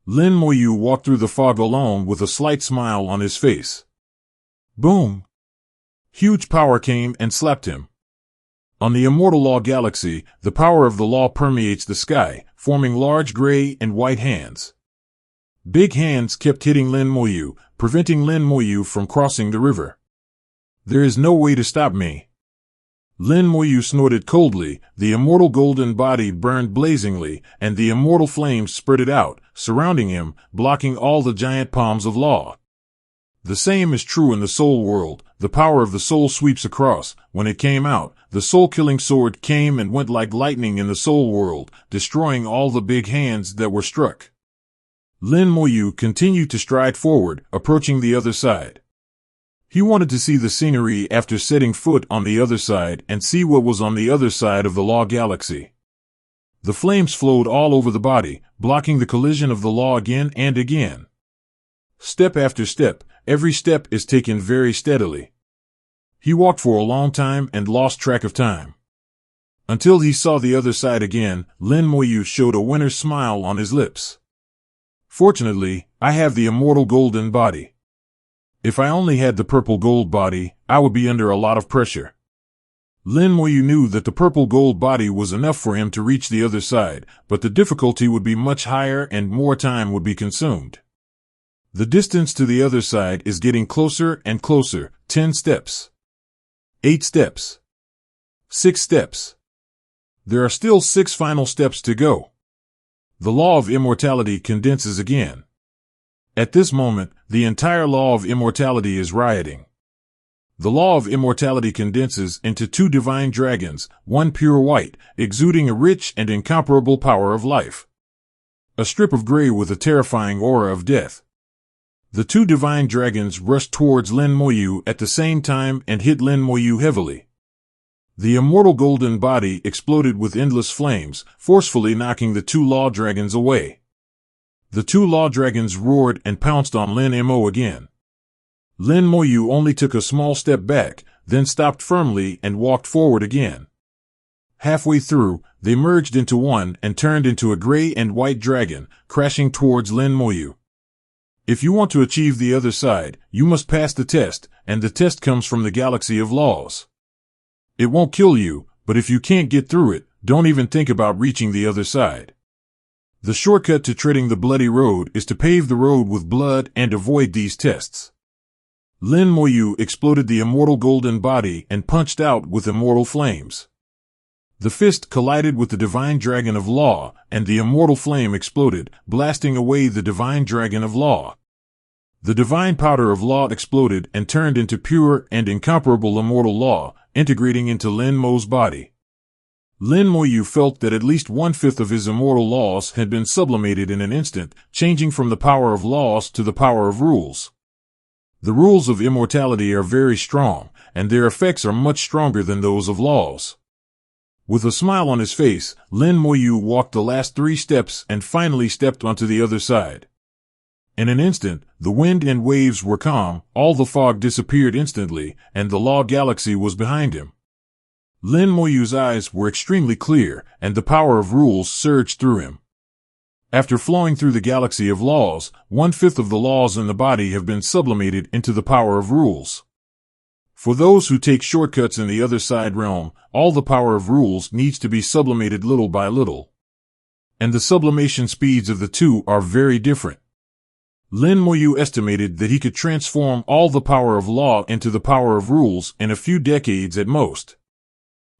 Lin Moyu walked through the fog alone with a slight smile on his face. Boom! Huge power came and slapped him. On the Immortal Law Galaxy, the power of the law permeates the sky, forming large gray and white hands. Big hands kept hitting Lin Moyu, preventing Lin Moyu from crossing the river. There is no way to stop me. Lin Moyu snorted coldly, the immortal golden body burned blazingly, and the immortal flames spurted out, surrounding him, blocking all the giant palms of law. The same is true in the soul world. The power of the soul sweeps across. When it came out, the soul-killing sword came and went like lightning in the soul world, destroying all the big hands that were struck. Lin Moyu continued to stride forward, approaching the other side. He wanted to see the scenery after setting foot on the other side and see what was on the other side of the Law Galaxy. The flames flowed all over the body, blocking the collision of the law again and again. Step after step, every step is taken very steadily. He walked for a long time and lost track of time. Until he saw the other side again, Lin Moyu showed a winner's smile on his lips. Fortunately, I have the immortal golden body. If I only had the purple gold body, I would be under a lot of pressure. Lin Moyu knew that the purple gold body was enough for him to reach the other side, but the difficulty would be much higher and more time would be consumed. The distance to the other side is getting closer and closer. 10 steps. 8 steps. 6 steps. There are still 6 final steps to go. The law of immortality condenses again. At this moment, the entire law of immortality is rioting. The law of immortality condenses into 2 divine dragons, one pure white, exuding a rich and incomparable power of life. A strip of gray with a terrifying aura of death. The 2 divine dragons rushed towards Lin Moyu at the same time and hit Lin Moyu heavily. The immortal golden body exploded with endless flames, forcefully knocking the 2 law dragons away. The 2 law dragons roared and pounced on Lin Mo again. Lin Moyu only took a small step back, then stopped firmly and walked forward again. Halfway through, they merged into one and turned into a gray and white dragon, crashing towards Lin Moyu. If you want to achieve the other side, you must pass the test, and the test comes from the galaxy of laws. It won't kill you, but if you can't get through it, don't even think about reaching the other side. The shortcut to treading the bloody road is to pave the road with blood and avoid these tests. Lin Moyu exploded the immortal golden body and punched out with immortal flames. The fist collided with the divine dragon of law, and the immortal flame exploded, blasting away the divine dragon of law. The divine powder of law exploded and turned into pure and incomparable immortal law, integrating into Lin Mo's body. Lin Moyu felt that at least 1/5 of his immortal laws had been sublimated in an instant, changing from the power of laws to the power of rules. The rules of immortality are very strong, and their effects are much stronger than those of laws. With a smile on his face, Lin Moyu walked the last 3 steps and finally stepped onto the other side. In an instant, the wind and waves were calm, all the fog disappeared instantly, and the Law Galaxy was behind him. Lin Moyu's eyes were extremely clear, and the power of rules surged through him. After flowing through the galaxy of laws, 1/5 of the laws in the body have been sublimated into the power of rules. For those who take shortcuts in the other side realm, all the power of rules needs to be sublimated little by little. And the sublimation speeds of the 2 are very different. Lin Moyu estimated that he could transform all the power of law into the power of rules in a few decades at most.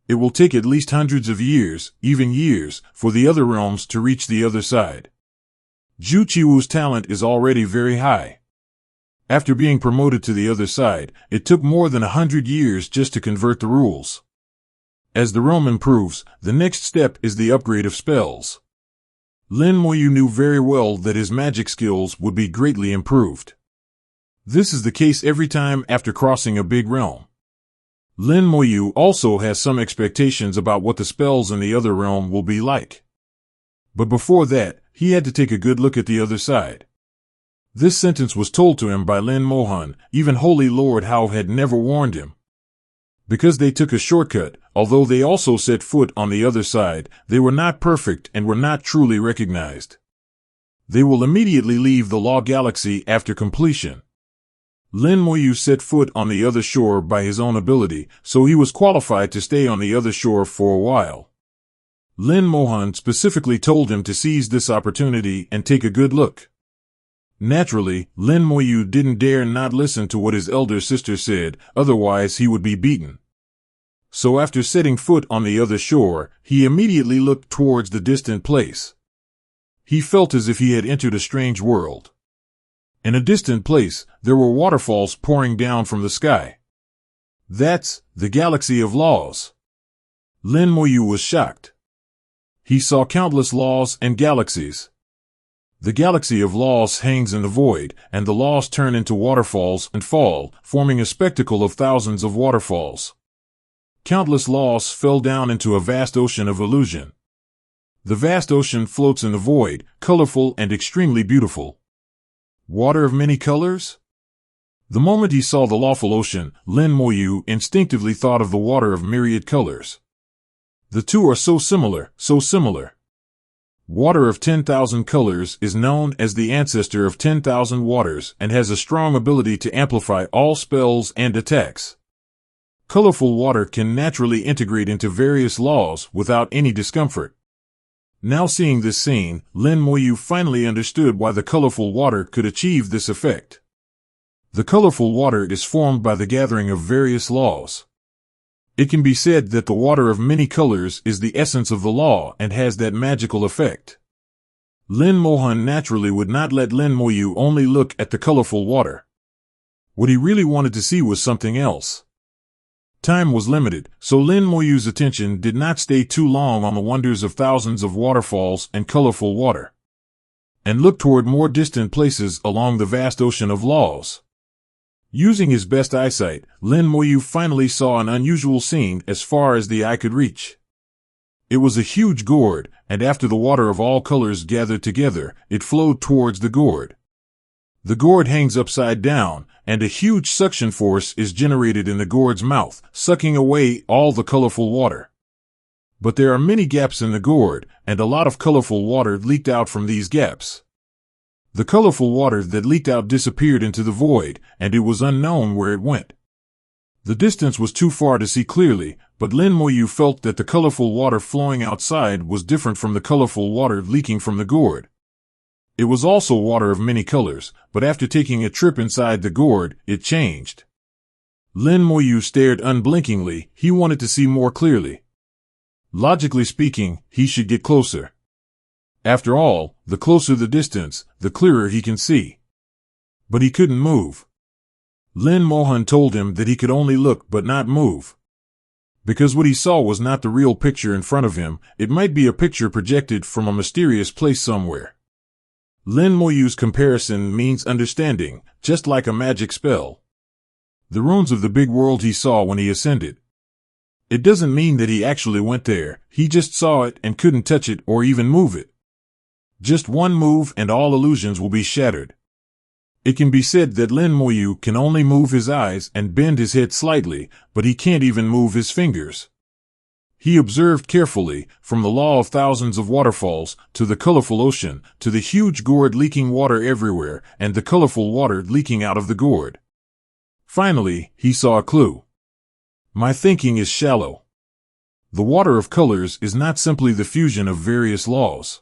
It will take at least hundreds of years, even years, for the other realms to reach the other side. Zhu Qiwu's talent is already very high. After being promoted to the other side, it took more than 100 years just to convert the rules. As the realm improves, the next step is the upgrade of spells. Lin Moyu knew very well that his magic skills would be greatly improved. This is the case every time after crossing a big realm. Lin Moyu also has some expectations about what the spells in the other realm will be like. But before that, he had to take a good look at the other side. This sentence was told to him by Lin Mohan, even Holy Lord Hao had never warned him. Because they took a shortcut, although they also set foot on the other side, they were not perfect and were not truly recognized. They will immediately leave the Law Galaxy after completion. Lin Moyu set foot on the other shore by his own ability, so he was qualified to stay on the other shore for a while. Lin Mohan specifically told him to seize this opportunity and take a good look. Naturally, Lin Moyu didn't dare not listen to what his elder sister said, otherwise he would be beaten. So after setting foot on the other shore, he immediately looked towards the distant place. He felt as if he had entered a strange world. In a distant place, there were waterfalls pouring down from the sky. That's the galaxy of laws. Lin Moyu was shocked. He saw countless laws and galaxies. The galaxy of laws hangs in the void, and the laws turn into waterfalls and fall, forming a spectacle of thousands of waterfalls. Countless laws fell down into a vast ocean of illusion. The vast ocean floats in the void, colorful and extremely beautiful. Water of many colors? The moment he saw the lawful ocean, Lin Moyu instinctively thought of the water of myriad colors. The two are so similar, so similar. Water of 10,000 colors is known as the ancestor of 10,000 waters and has a strong ability to amplify all spells and attacks. Colorful water can naturally integrate into various laws without any discomfort. Now seeing this scene, Lin Moyu finally understood why the colorful water could achieve this effect. The colorful water is formed by the gathering of various laws. It can be said that the water of many colors is the essence of the law and has that magical effect. Lin Mohan naturally would not let Lin Moyu only look at the colorful water. What he really wanted to see was something else. Time was limited, so Lin Moyu's attention did not stay too long on the wonders of thousands of waterfalls and colorful water, and looked toward more distant places along the vast ocean of laws. Using his best eyesight, Lin Moyu finally saw an unusual scene as far as the eye could reach. It was a huge gourd, and after the water of all colors gathered together, it flowed towards the gourd. The gourd hangs upside down, and a huge suction force is generated in the gourd's mouth, sucking away all the colorful water. But there are many gaps in the gourd, and a lot of colorful water leaked out from these gaps. The colorful water that leaked out disappeared into the void, and it was unknown where it went. The distance was too far to see clearly, but Lin Moyu felt that the colorful water flowing outside was different from the colorful water leaking from the gourd. It was also water of many colors, but after taking a trip inside the gourd, it changed. Lin Moyu stared unblinkingly. He wanted to see more clearly. Logically speaking, he should get closer. After all, the closer the distance, the clearer he can see. But he couldn't move. Lin Mohan told him that he could only look but not move. Because what he saw was not the real picture in front of him, it might be a picture projected from a mysterious place somewhere. Lin Moyu's comparison means understanding, just like a magic spell. The ruins of the big world he saw when he ascended. It doesn't mean that he actually went there, he just saw it and couldn't touch it or even move it. Just one move and all illusions will be shattered. It can be said that Lin Moyu can only move his eyes and bend his head slightly, but he can't even move his fingers. He observed carefully, from the law of thousands of waterfalls, to the colorful ocean, to the huge gourd leaking water everywhere, and the colorful water leaking out of the gourd. Finally, he saw a clue. My thinking is shallow. The water of colors is not simply the fusion of various laws.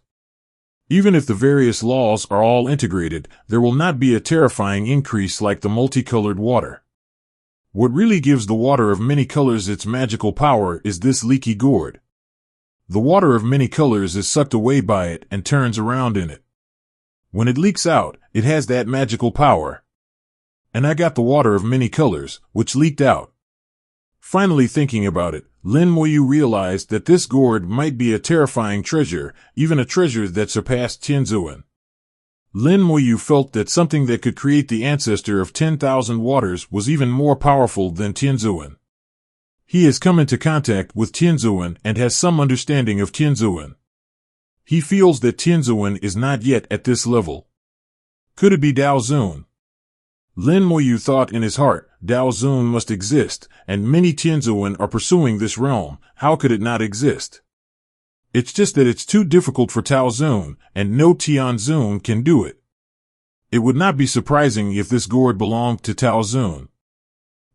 Even if the various laws are all integrated, there will not be a terrifying increase like the multicolored water. What really gives the water of many colors its magical power is this leaky gourd. The water of many colors is sucked away by it and turns around in it. When it leaks out, it has that magical power. And I got the water of many colors, which leaked out. Finally thinking about it, Lin Moyu realized that this gourd might be a terrifying treasure, even a treasure that surpassed Tianzuan. Lin Moyu felt that something that could create the ancestor of 10,000 waters was even more powerful than Tianzuan. He has come into contact with Tianzuan and has some understanding of Tianzuan. He feels that Tianzuan is not yet at this level. Could it be Dao Zun? Lin Moyu thought in his heart, Dao Zun must exist, and many Tianzuan are pursuing this realm. How could it not exist? It's just that it's too difficult for Tao Zun, and no Tian Zun can do it. It would not be surprising if this gourd belonged to Tao Zun.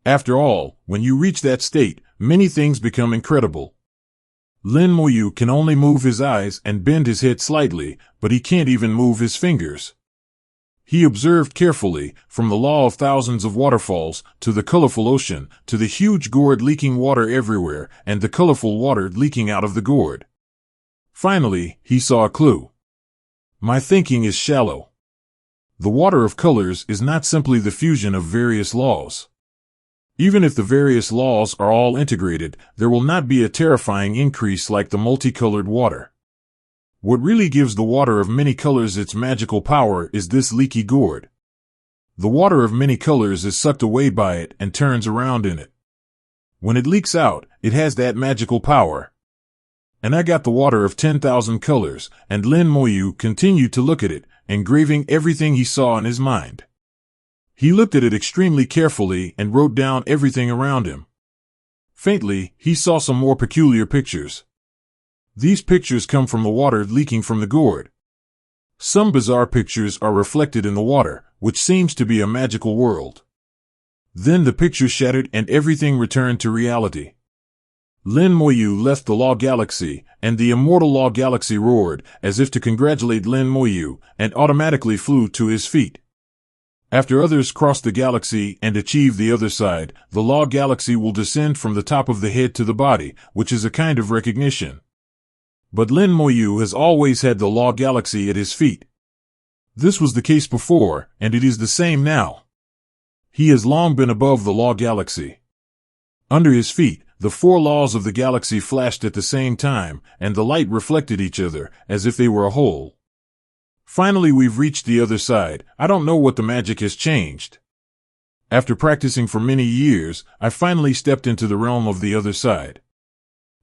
After all, when you reach that state, many things become incredible. Lin Moyu can only move his eyes and bend his head slightly, but he can't even move his fingers. He observed carefully, from the law of thousands of waterfalls, to the colorful ocean, to the huge gourd leaking water everywhere, and the colorful water leaking out of the gourd. Finally, he saw a clue. My thinking is shallow. The water of colors is not simply the fusion of various laws. Even if the various laws are all integrated, there will not be a terrifying increase like the multicolored water. What really gives the water of many colors its magical power is this leaky gourd. The water of many colors is sucked away by it and turns around in it. When it leaks out, it has that magical power. And I got the water of 10,000 colors, and Lin Moyu continued to look at it, engraving everything he saw in his mind. He looked at it extremely carefully and wrote down everything around him. Faintly, he saw some more peculiar pictures. These pictures come from the water leaking from the gourd. Some bizarre pictures are reflected in the water, which seems to be a magical world. Then the picture shattered and everything returned to reality. Lin Moyu left the Law Galaxy, and the immortal Law Galaxy roared, as if to congratulate Lin Moyu, and automatically flew to his feet. After others cross the galaxy and achieve the other side, the Law Galaxy will descend from the top of the head to the body, which is a kind of recognition. But Lin Moyu has always had the Law Galaxy at his feet. This was the case before, and it is the same now. He has long been above the Law Galaxy. Under his feet, the four laws of the galaxy flashed at the same time, and the light reflected each other, as if they were a whole. Finally, we've reached the other side. I don't know what the magic has changed. After practicing for many years, I finally stepped into the realm of the other side.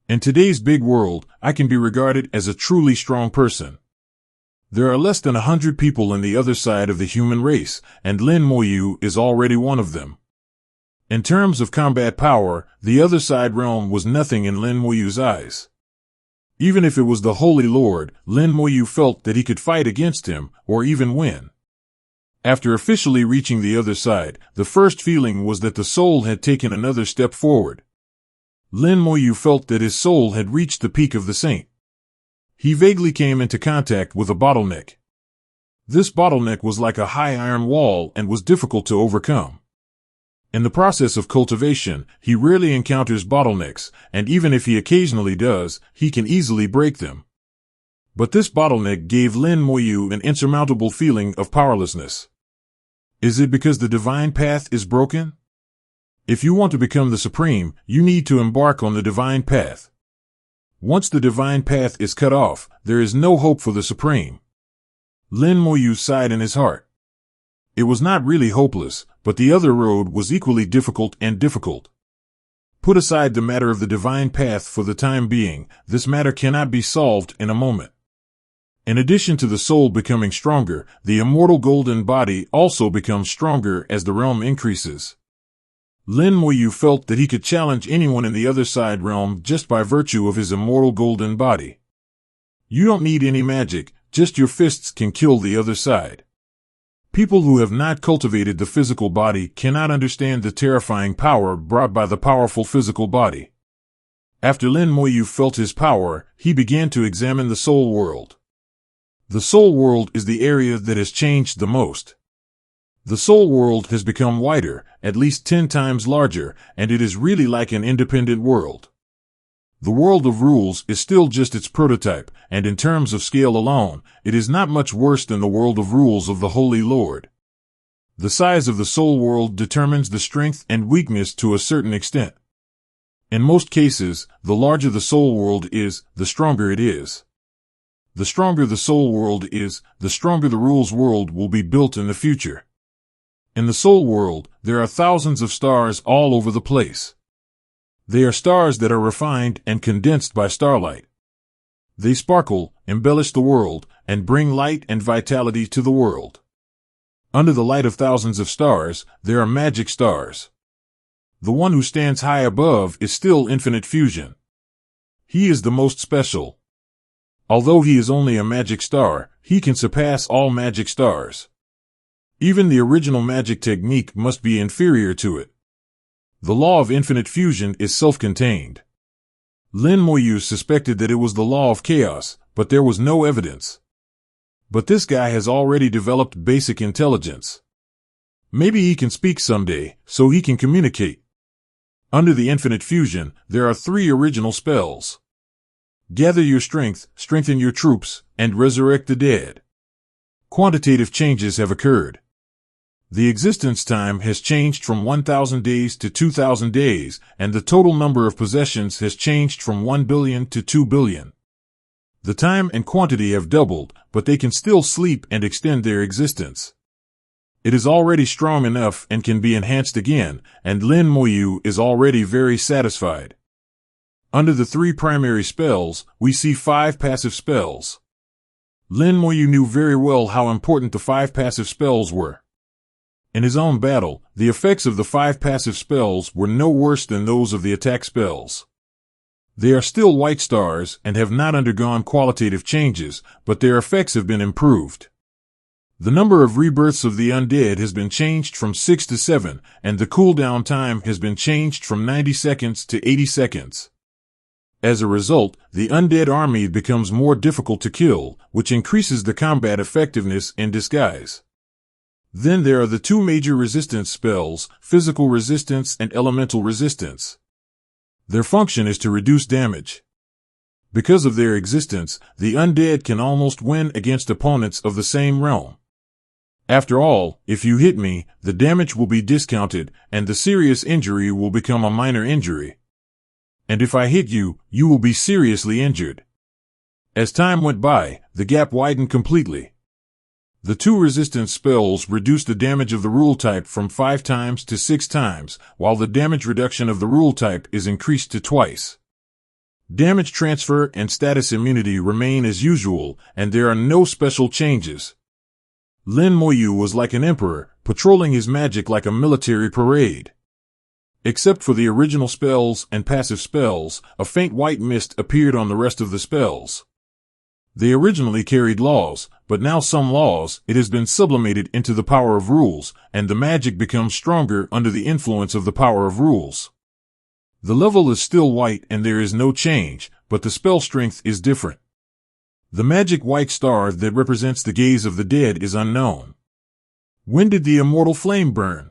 In today's big world, I can be regarded as a truly strong person. There are less than 100 people in the other side of the human race, and Lin Moyu is already one of them. In terms of combat power, the other side realm was nothing in Lin Moyu's eyes. Even if it was the Holy Lord, Lin Moyu felt that he could fight against him, or even win. After officially reaching the other side, the first feeling was that the soul had taken another step forward. Lin Moyu felt that his soul had reached the peak of the saint. He vaguely came into contact with a bottleneck. This bottleneck was like a high iron wall and was difficult to overcome. In the process of cultivation, he rarely encounters bottlenecks, and even if he occasionally does, he can easily break them. But this bottleneck gave Lin Moyu an insurmountable feeling of powerlessness. Is it because the divine path is broken? If you want to become the supreme, you need to embark on the divine path. Once the divine path is cut off, there is no hope for the supreme. Lin Moyu sighed in his heart. It was not really hopeless, but the other road was equally difficult and difficult. Put aside the matter of the divine path for the time being, this matter cannot be solved in a moment. In addition to the soul becoming stronger, the immortal golden body also becomes stronger as the realm increases. Lin Moyu felt that he could challenge anyone in the other side realm just by virtue of his immortal golden body. You don't need any magic, just your fists can kill the other side. People who have not cultivated the physical body cannot understand the terrifying power brought by the powerful physical body. After Lin Moyu felt his power, he began to examine the soul world. The soul world is the area that has changed the most. The soul world has become wider, at least 10 times larger, and it is really like an independent world. The world of rules is still just its prototype, and in terms of scale alone, it is not much worse than the world of rules of the Holy Lord. The size of the soul world determines the strength and weakness to a certain extent. In most cases, the larger the soul world is, the stronger it is. The stronger the soul world is, the stronger the rules world will be built in the future. In the soul world, there are thousands of stars all over the place. They are stars that are refined and condensed by starlight. They sparkle, embellish the world, and bring light and vitality to the world. Under the light of thousands of stars, there are magic stars. The one who stands high above is still Infinite Fusion. He is the most special. Although he is only a magic star, he can surpass all magic stars. Even the original magic technique must be inferior to it. The law of infinite fusion is self-contained. Lin Moyu suspected that it was the law of chaos, but there was no evidence. But this guy has already developed basic intelligence. Maybe he can speak someday, so he can communicate. Under the infinite fusion, there are 3 original spells. Gather your strength, strengthen your troops, and resurrect the dead. Quantitative changes have occurred. The existence time has changed from 1,000 days to 2,000 days, and the total number of possessions has changed from 1 billion to 2 billion. The time and quantity have doubled, but they can still sleep and extend their existence. It is already strong enough and can be enhanced again, and Lin Moyu is already very satisfied. Under the 3 primary spells, we see 5 passive spells. Lin Moyu knew very well how important the 5 passive spells were. In his own battle, the effects of the 5 passive spells were no worse than those of the attack spells. They are still white stars and have not undergone qualitative changes, but their effects have been improved. The number of rebirths of the undead has been changed from 6 to 7, and the cooldown time has been changed from 90 seconds to 80 seconds. As a result, the undead army becomes more difficult to kill, which increases the combat effectiveness in disguise. Then there are the 2 major resistance spells, physical resistance and elemental resistance. Their function is to reduce damage. Because of their existence, the undead can almost win against opponents of the same realm. After all, if you hit me, the damage will be discounted, and the serious injury will become a minor injury. And if I hit you, you will be seriously injured. As time went by, the gap widened completely. The 2 resistance spells reduce the damage of the rule type from 5 times to 6 times, while the damage reduction of the rule type is increased to twice. Damage transfer and status immunity remain as usual, and there are no special changes. Lin Moyu was like an emperor, patrolling his magic like a military parade. Except for the original spells and passive spells, a faint white mist appeared on the rest of the spells. They originally carried laws, but now some laws, it has been sublimated into the power of rules, and the magic becomes stronger under the influence of the power of rules. The level is still white and there is no change, but the spell strength is different. The magic white star that represents the gaze of the dead is unknown. When did the immortal flame burn?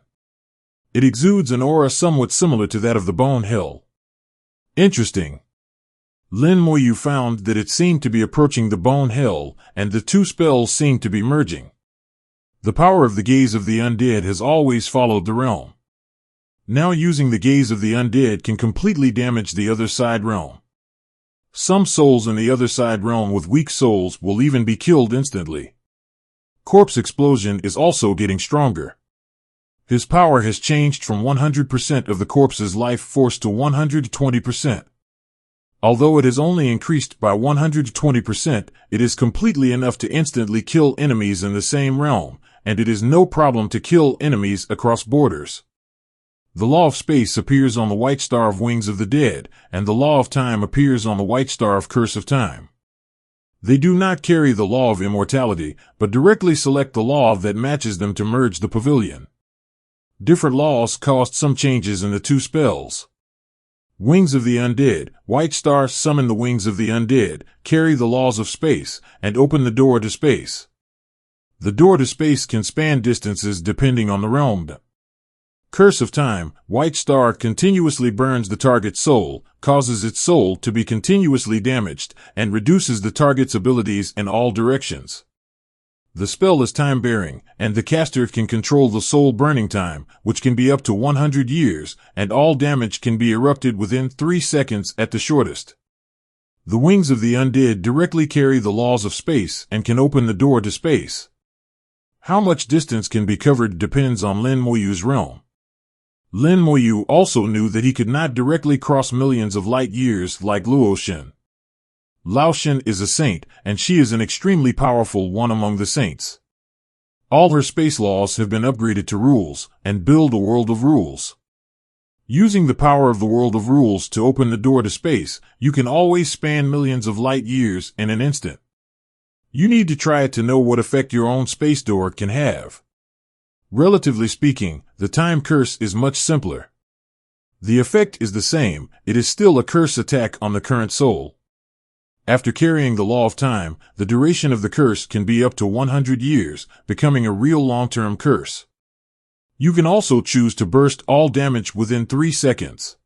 It exudes an aura somewhat similar to that of the bone hill. Interesting. Lin Moyu found that it seemed to be approaching the bone hill, and the 2 spells seemed to be merging. The power of the gaze of the undead has always followed the realm. Now using the gaze of the undead can completely damage the other side realm. Some souls in the other side realm with weak souls will even be killed instantly. Corpse explosion is also getting stronger. His power has changed from 100% of the corpse's life force to 120%. Although it has only increased by 120%, it is completely enough to instantly kill enemies in the same realm, and it is no problem to kill enemies across borders. The law of space appears on the white star of Wings of the Dead, and the law of time appears on the white star of Curse of Time. They do not carry the law of immortality, but directly select the law that matches them to merge the pavilion. Different laws caused some changes in the 2 spells. Wings of the Undead, White Star summon the Wings of the Undead, carry the laws of space, and open the door to space. The door to space can span distances depending on the realm. Curse of Time, White Star continuously burns the target's soul, causes its soul to be continuously damaged, and reduces the target's abilities in all directions. The spell is time-bearing, and the caster can control the soul burning time, which can be up to 100 years, and all damage can be erupted within 3 seconds at the shortest. The Wings of the Undead directly carry the laws of space and can open the door to space. How much distance can be covered depends on Lin Moyu's realm. Lin Moyu also knew that he could not directly cross millions of light years like Luoshin. Laoshin is a saint, and she is an extremely powerful one among the saints. All her space laws have been upgraded to rules, and build a world of rules. Using the power of the world of rules to open the door to space, you can always span millions of light years in an instant. You need to try it to know what effect your own space door can have. Relatively speaking, the time curse is much simpler. The effect is the same, it is still a curse attack on the current soul. After carrying the law of time, the duration of the curse can be up to 100 years, becoming a real long-term curse. You can also choose to burst all damage within 3 seconds.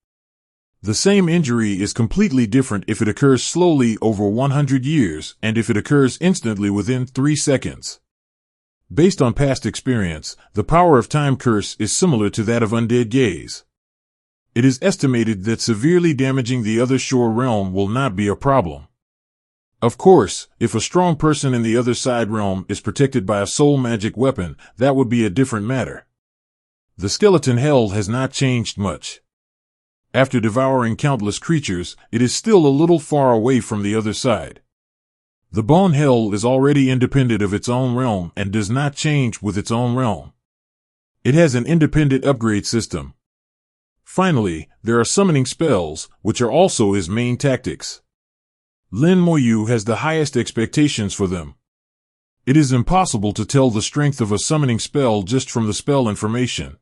The same injury is completely different if it occurs slowly over 100 years and if it occurs instantly within 3 seconds. Based on past experience, the power of time curse is similar to that of undead gaze. It is estimated that severely damaging the other shore realm will not be a problem. Of course, if a strong person in the other side realm is protected by a soul magic weapon, that would be a different matter. The skeleton hell has not changed much. After devouring countless creatures, it is still a little far away from the other side. The bone hell is already independent of its own realm and does not change with its own realm. It has an independent upgrade system. Finally, there are summoning spells, which are also his main tactics. Lin Moyu has the highest expectations for them. It is impossible to tell the strength of a summoning spell just from the spell information.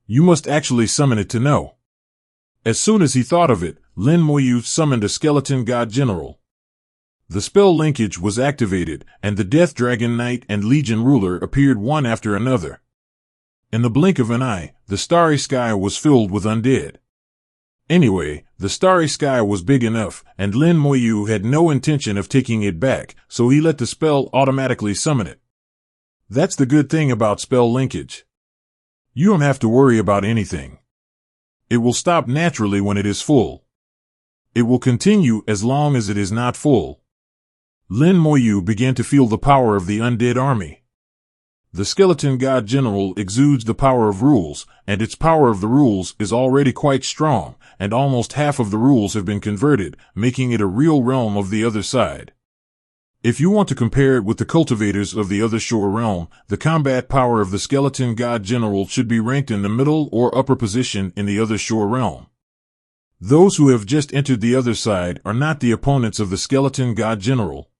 You must actually summon it to know. As soon as he thought of it, Lin Moyu summoned a skeleton god general. The spell linkage was activated, and the Death Dragon Knight and Legion ruler appeared one after another. In the blink of an eye, the starry sky was filled with undead. Anyway, the starry sky was big enough, and Lin Moyu had no intention of taking it back, so he let the spell automatically summon it. That's the good thing about spell linkage. You don't have to worry about anything. It will stop naturally when it is full. It will continue as long as it is not full. Lin Moyu began to feel the power of the undead army. The skeleton god general exudes the power of rules, and its power of the rules is already quite strong, and almost half of the rules have been converted, making it a real realm of the other side. If you want to compare it with the cultivators of the other shore realm, the combat power of the skeleton god general should be ranked in the middle or upper position in the other shore realm. Those who have just entered the other side are not the opponents of the skeleton god general.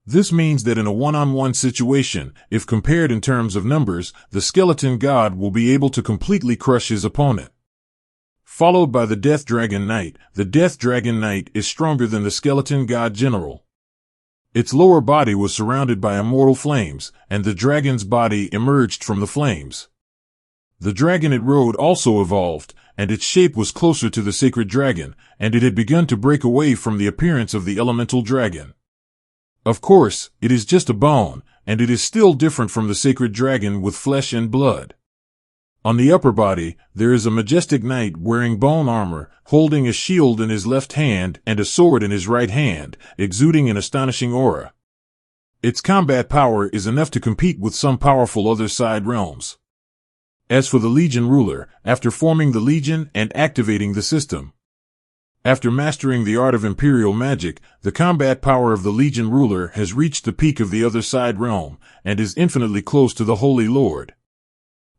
This means that in a one-on-one situation, if compared in terms of numbers, the skeleton god will be able to completely crush his opponent. Followed by the Death Dragon Knight, the Death Dragon Knight is stronger than the skeleton god general. Its lower body was surrounded by immortal flames, and the dragon's body emerged from the flames. The dragon it rode also evolved, and its shape was closer to the sacred dragon, and it had begun to break away from the appearance of the elemental dragon. Of course, it is just a bone, and it is still different from the sacred dragon with flesh and blood. On the upper body, there is a majestic knight wearing bone armor, holding a shield in his left hand and a sword in his right hand, exuding an astonishing aura. Its combat power is enough to compete with some powerful other side realms. As for the Legion ruler, after forming the Legion and activating the system, after mastering the art of imperial magic, the combat power of the Legion ruler has reached the peak of the other side realm, and is infinitely close to the Holy Lord.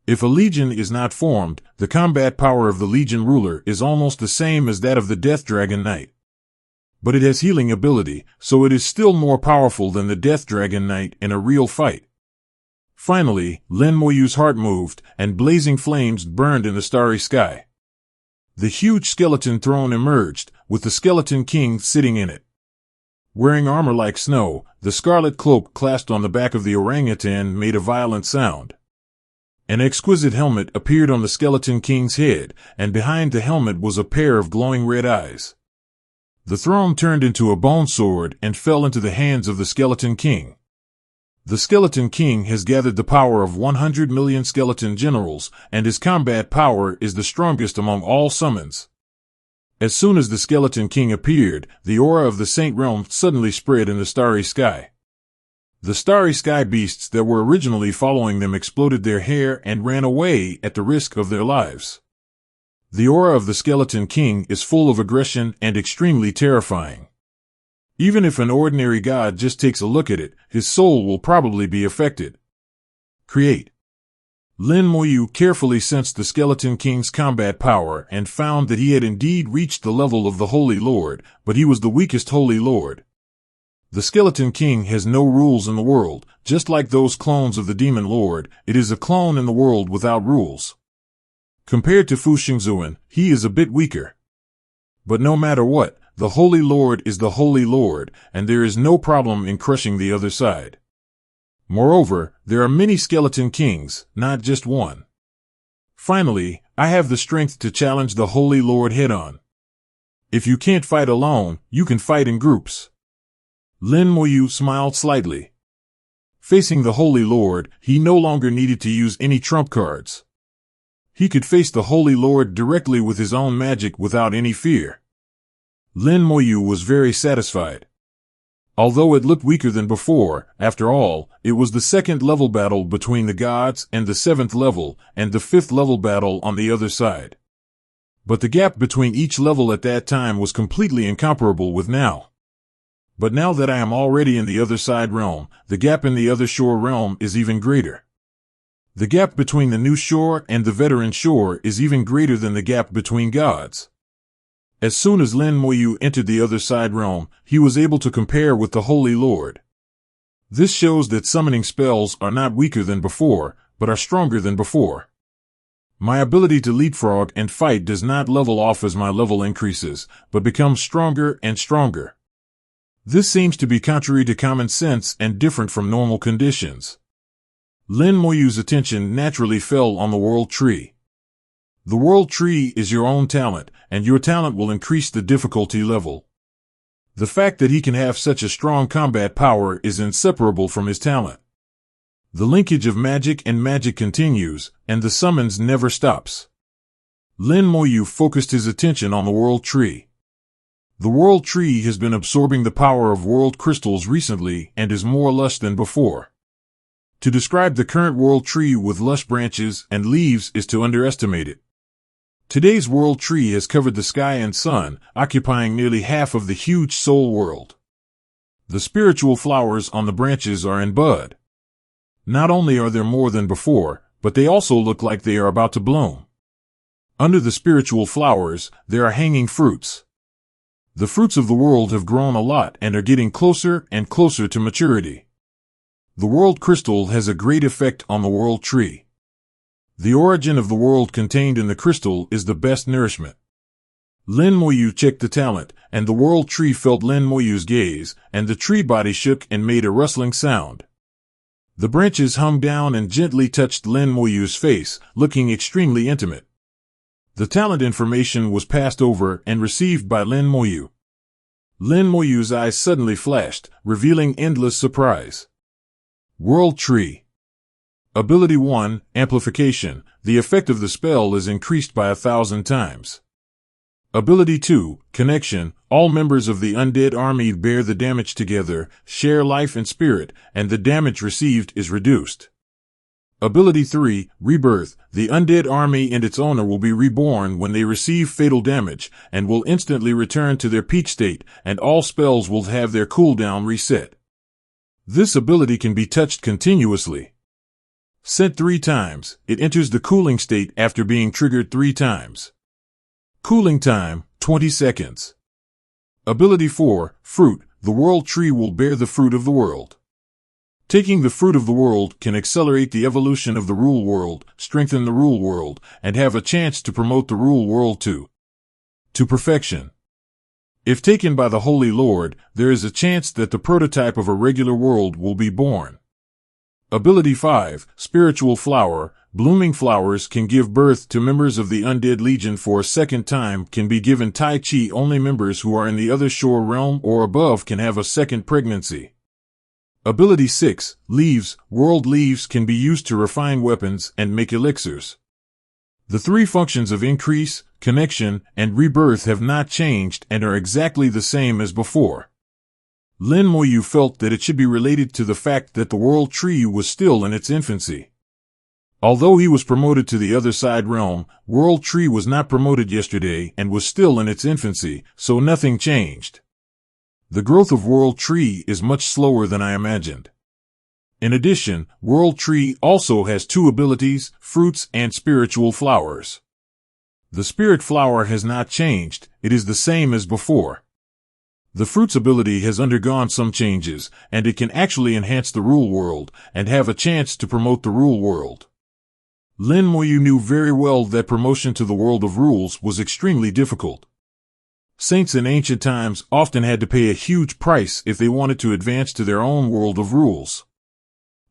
If a Legion is not formed, the combat power of the Legion ruler is almost the same as that of the Death Dragon Knight. But it has healing ability, so it is still more powerful than the Death Dragon Knight in a real fight. Finally, Lin Moyu's heart moved, and blazing flames burned in the starry sky. The huge skeleton throne emerged, with the skeleton king sitting in it. Wearing armor like snow, the scarlet cloak clasped on the back of the orangutan made a violent sound. An exquisite helmet appeared on the skeleton king's head, and behind the helmet was a pair of glowing red eyes. The throne turned into a bone sword and fell into the hands of the skeleton king. The skeleton king has gathered the power of 100 million skeleton generals, and his combat power is the strongest among all summons. As soon as the skeleton king appeared, the aura of the Saint Realm suddenly spread in the starry sky. The starry sky beasts that were originally following them exploded their hair and ran away at the risk of their lives. The aura of the skeleton king is full of aggression and extremely terrifying. Even if an ordinary god just takes a look at it, his soul will probably be affected. Create. Lin Moyu carefully sensed the skeleton king's combat power and found that he had indeed reached the level of the Holy Lord, but he was the weakest Holy Lord. The Skeleton King has no rules in the world. Just like those clones of the Demon Lord, it is a clone in the world without rules. Compared to Fu Xingzuan, he is a bit weaker. But no matter what, the Holy Lord is the Holy Lord, and there is no problem in crushing the other side. Moreover, there are many Skeleton Kings, not just one. Finally, I have the strength to challenge the Holy Lord head-on. If you can't fight alone, you can fight in groups. Lin Moyu smiled slightly. Facing the Holy Lord, he no longer needed to use any trump cards. He could face the Holy Lord directly with his own magic without any fear. Lin Moyu was very satisfied. Although it looked weaker than before, after all, it was the 2nd level battle between the gods and the 7th level, and the 5th level battle on the other side. But the gap between each level at that time was completely incomparable with now. But now that I am already in the other side realm, the gap in the other shore realm is even greater. The gap between the new shore and the veteran shore is even greater than the gap between gods. As soon as Lin Moyu entered the other side realm, he was able to compare with the Holy Lord. This shows that summoning spells are not weaker than before, but are stronger than before. My ability to leapfrog and fight does not level off as my level increases, but becomes stronger and stronger. This seems to be contrary to common sense and different from normal conditions. Lin Moyu's attention naturally fell on the World Tree. The World Tree is your own talent, and your talent will increase the difficulty level. The fact that he can have such a strong combat power is inseparable from his talent. The linkage of magic and magic continues, and the summons never stops. Lin Moyu focused his attention on the World Tree. The World Tree has been absorbing the power of world crystals recently and is more lush than before. To describe the current World Tree with lush branches and leaves is to underestimate it. Today's World Tree has covered the sky and sun, occupying nearly half of the huge soul world. The spiritual flowers on the branches are in bud. Not only are there more than before, but they also look like they are about to bloom. Under the spiritual flowers, there are hanging fruits. The fruits of the world have grown a lot and are getting closer and closer to maturity. The world crystal has a great effect on the World Tree. The origin of the world contained in the crystal is the best nourishment. Lin Moyu checked the talent, and the World Tree felt Lin Moyu's gaze, and the tree body shook and made a rustling sound. The branches hung down and gently touched Lin Moyu's face, looking extremely intimate. The talent information was passed over and received by Lin Moyu. Lin Moyu's eyes suddenly flashed, revealing endless surprise. World Tree. Ability 1, Amplification. The effect of the spell is increased by 1,000 times. Ability 2, Connection. All members of the undead army bear the damage together, share life and spirit, and the damage received is reduced. Ability 3, Rebirth. The undead army and its owner will be reborn when they receive fatal damage, and will instantly return to their peak state, and all spells will have their cooldown reset. This ability can be touched continuously. Sent 3 times, it enters the cooling state after being triggered 3 times. Cooling time, 20 seconds. Ability 4, Fruit. The World Tree will bear the fruit of the world. Taking the fruit of the world can accelerate the evolution of the rule world, strengthen the rule world, and have a chance to promote the rule world to perfection. If taken by the Holy Lord, there is a chance that the prototype of a regular world will be born. Ability 5, Spiritual Flower. Blooming flowers can give birth to members of the Undead Legion for a second time, can be given Tai Chi. Only members who are in the other shore realm or above can have a second pregnancy. Ability 6, Leaves. World leaves can be used to refine weapons and make elixirs. The 3 functions of increase, connection, and rebirth have not changed and are exactly the same as before. Lin Moyu felt that it should be related to the fact that the World Tree was still in its infancy. Although he was promoted to the other side realm, World Tree was not promoted yesterday and was still in its infancy, so nothing changed. The growth of World Tree is much slower than I imagined. In addition, World Tree also has 2 abilities, fruits and spiritual flowers. The spirit flower has not changed, it is the same as before. The fruit's ability has undergone some changes, and it can actually enhance the rule world and have a chance to promote the rule world. Lin Moyu knew very well that promotion to the world of rules was extremely difficult. Saints in ancient times often had to pay a huge price if they wanted to advance to their own world of rules.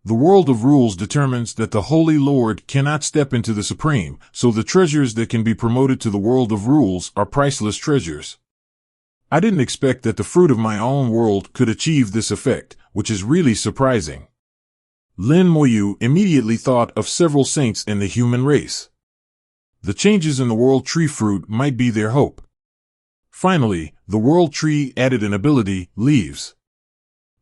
The world of rules determines that the Holy Lord cannot step into the Supreme, so the treasures that can be promoted to the world of rules are priceless treasures. I didn't expect that the fruit of my own world could achieve this effect, which is really surprising. Lin Moyu immediately thought of several saints in the human race. The changes in the world tree fruit might be their hope. Finally, the world tree added an ability, leaves.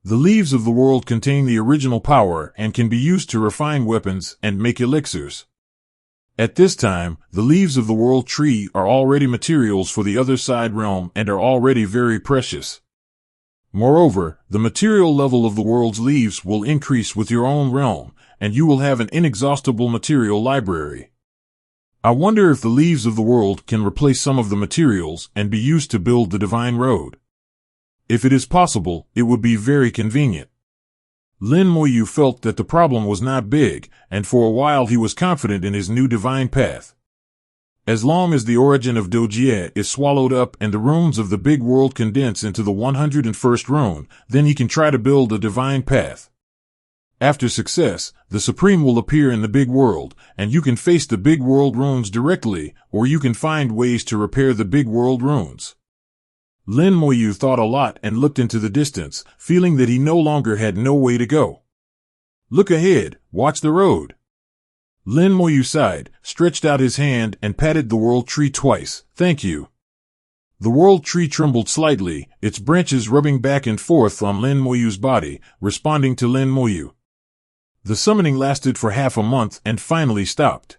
The leaves of the world contain the original power and can be used to refine weapons and make elixirs. At this time, the leaves of the world tree are already materials for the other side realm and are already very precious. Moreover, the material level of the world's leaves will increase with your own realm, and you will have an inexhaustible material library. I wonder if the leaves of the world can replace some of the materials and be used to build the divine road. If it is possible, it would be very convenient. Lin Moyu felt that the problem was not big, and for a while he was confident in his new divine path. As long as the origin of Dojie is swallowed up and the runes of the big world condense into the 101st rune, then he can try to build a divine path. After success, the Supreme will appear in the big world, and you can face the big world runes directly, or you can find ways to repair the big world runes. Lin Moyu thought a lot and looked into the distance, feeling that he no longer had no way to go. Look ahead, watch the road. Lin Moyu sighed, stretched out his hand and patted the world tree twice. Thank you. The world tree trembled slightly, its branches rubbing back and forth on Lin Moyu's body, responding to Lin Moyu. The summoning lasted for half a month and finally stopped.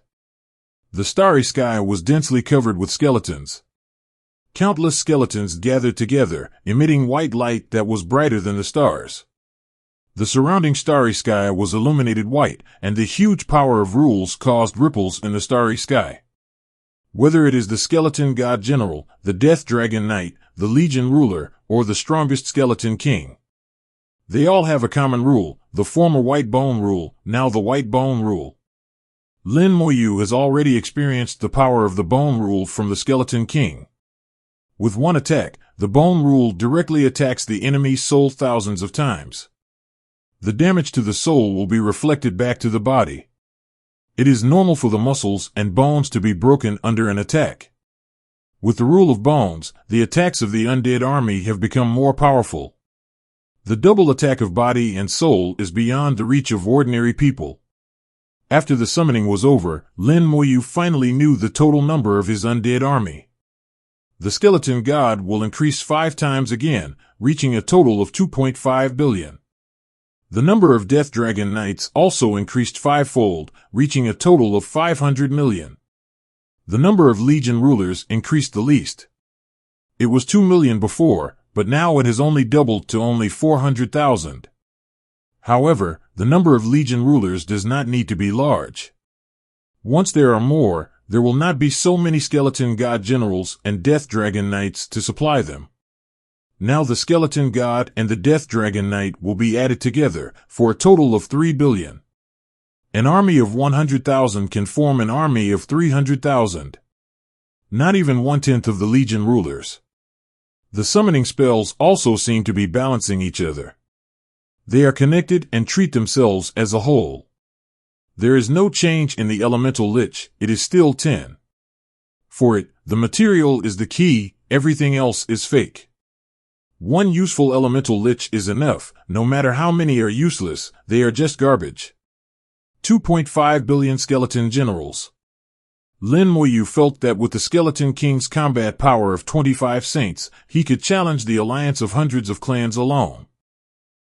The starry sky was densely covered with skeletons. Countless skeletons gathered together, emitting white light that was brighter than the stars. The surrounding starry sky was illuminated white, and the huge power of rules caused ripples in the starry sky. Whether it is the skeleton god general, the death dragon knight, the legion ruler, or the strongest skeleton king, they all have a common rule, the former white bone rule, now the white bone rule. Lin Moyu has already experienced the power of the bone rule from the skeleton king. With one attack, the bone rule directly attacks the enemy's soul thousands of times. The damage to the soul will be reflected back to the body. It is normal for the muscles and bones to be broken under an attack. With the rule of bones, the attacks of the undead army have become more powerful. The double attack of body and soul is beyond the reach of ordinary people. After the summoning was over, Lin Moyu finally knew the total number of his undead army. The skeleton god will increase 5 times again, reaching a total of 2.5 billion. The number of death dragon knights also increased 5-fold, reaching a total of 500 million. The number of legion rulers increased the least. It was 2 million before, but now it has only doubled to only 400,000. However, the number of legion rulers does not need to be large. Once there are more, there will not be so many skeleton god generals and death dragon knights to supply them. Now the skeleton god and the death dragon knight will be added together, for a total of 3 billion. An army of 100,000 can form an army of 300,000. Not even 1/10 of the legion rulers. The summoning spells also seem to be balancing each other. They are connected and treat themselves as a whole. There is no change in the elemental lich, it is still 10. For it, the material is the key, everything else is fake. One useful elemental lich is enough, no matter how many are useless, they are just garbage. 2.5 billion skeleton generals. Lin Moyu felt that with the Skeleton King's combat power of 25 saints, he could challenge the alliance of hundreds of clans alone.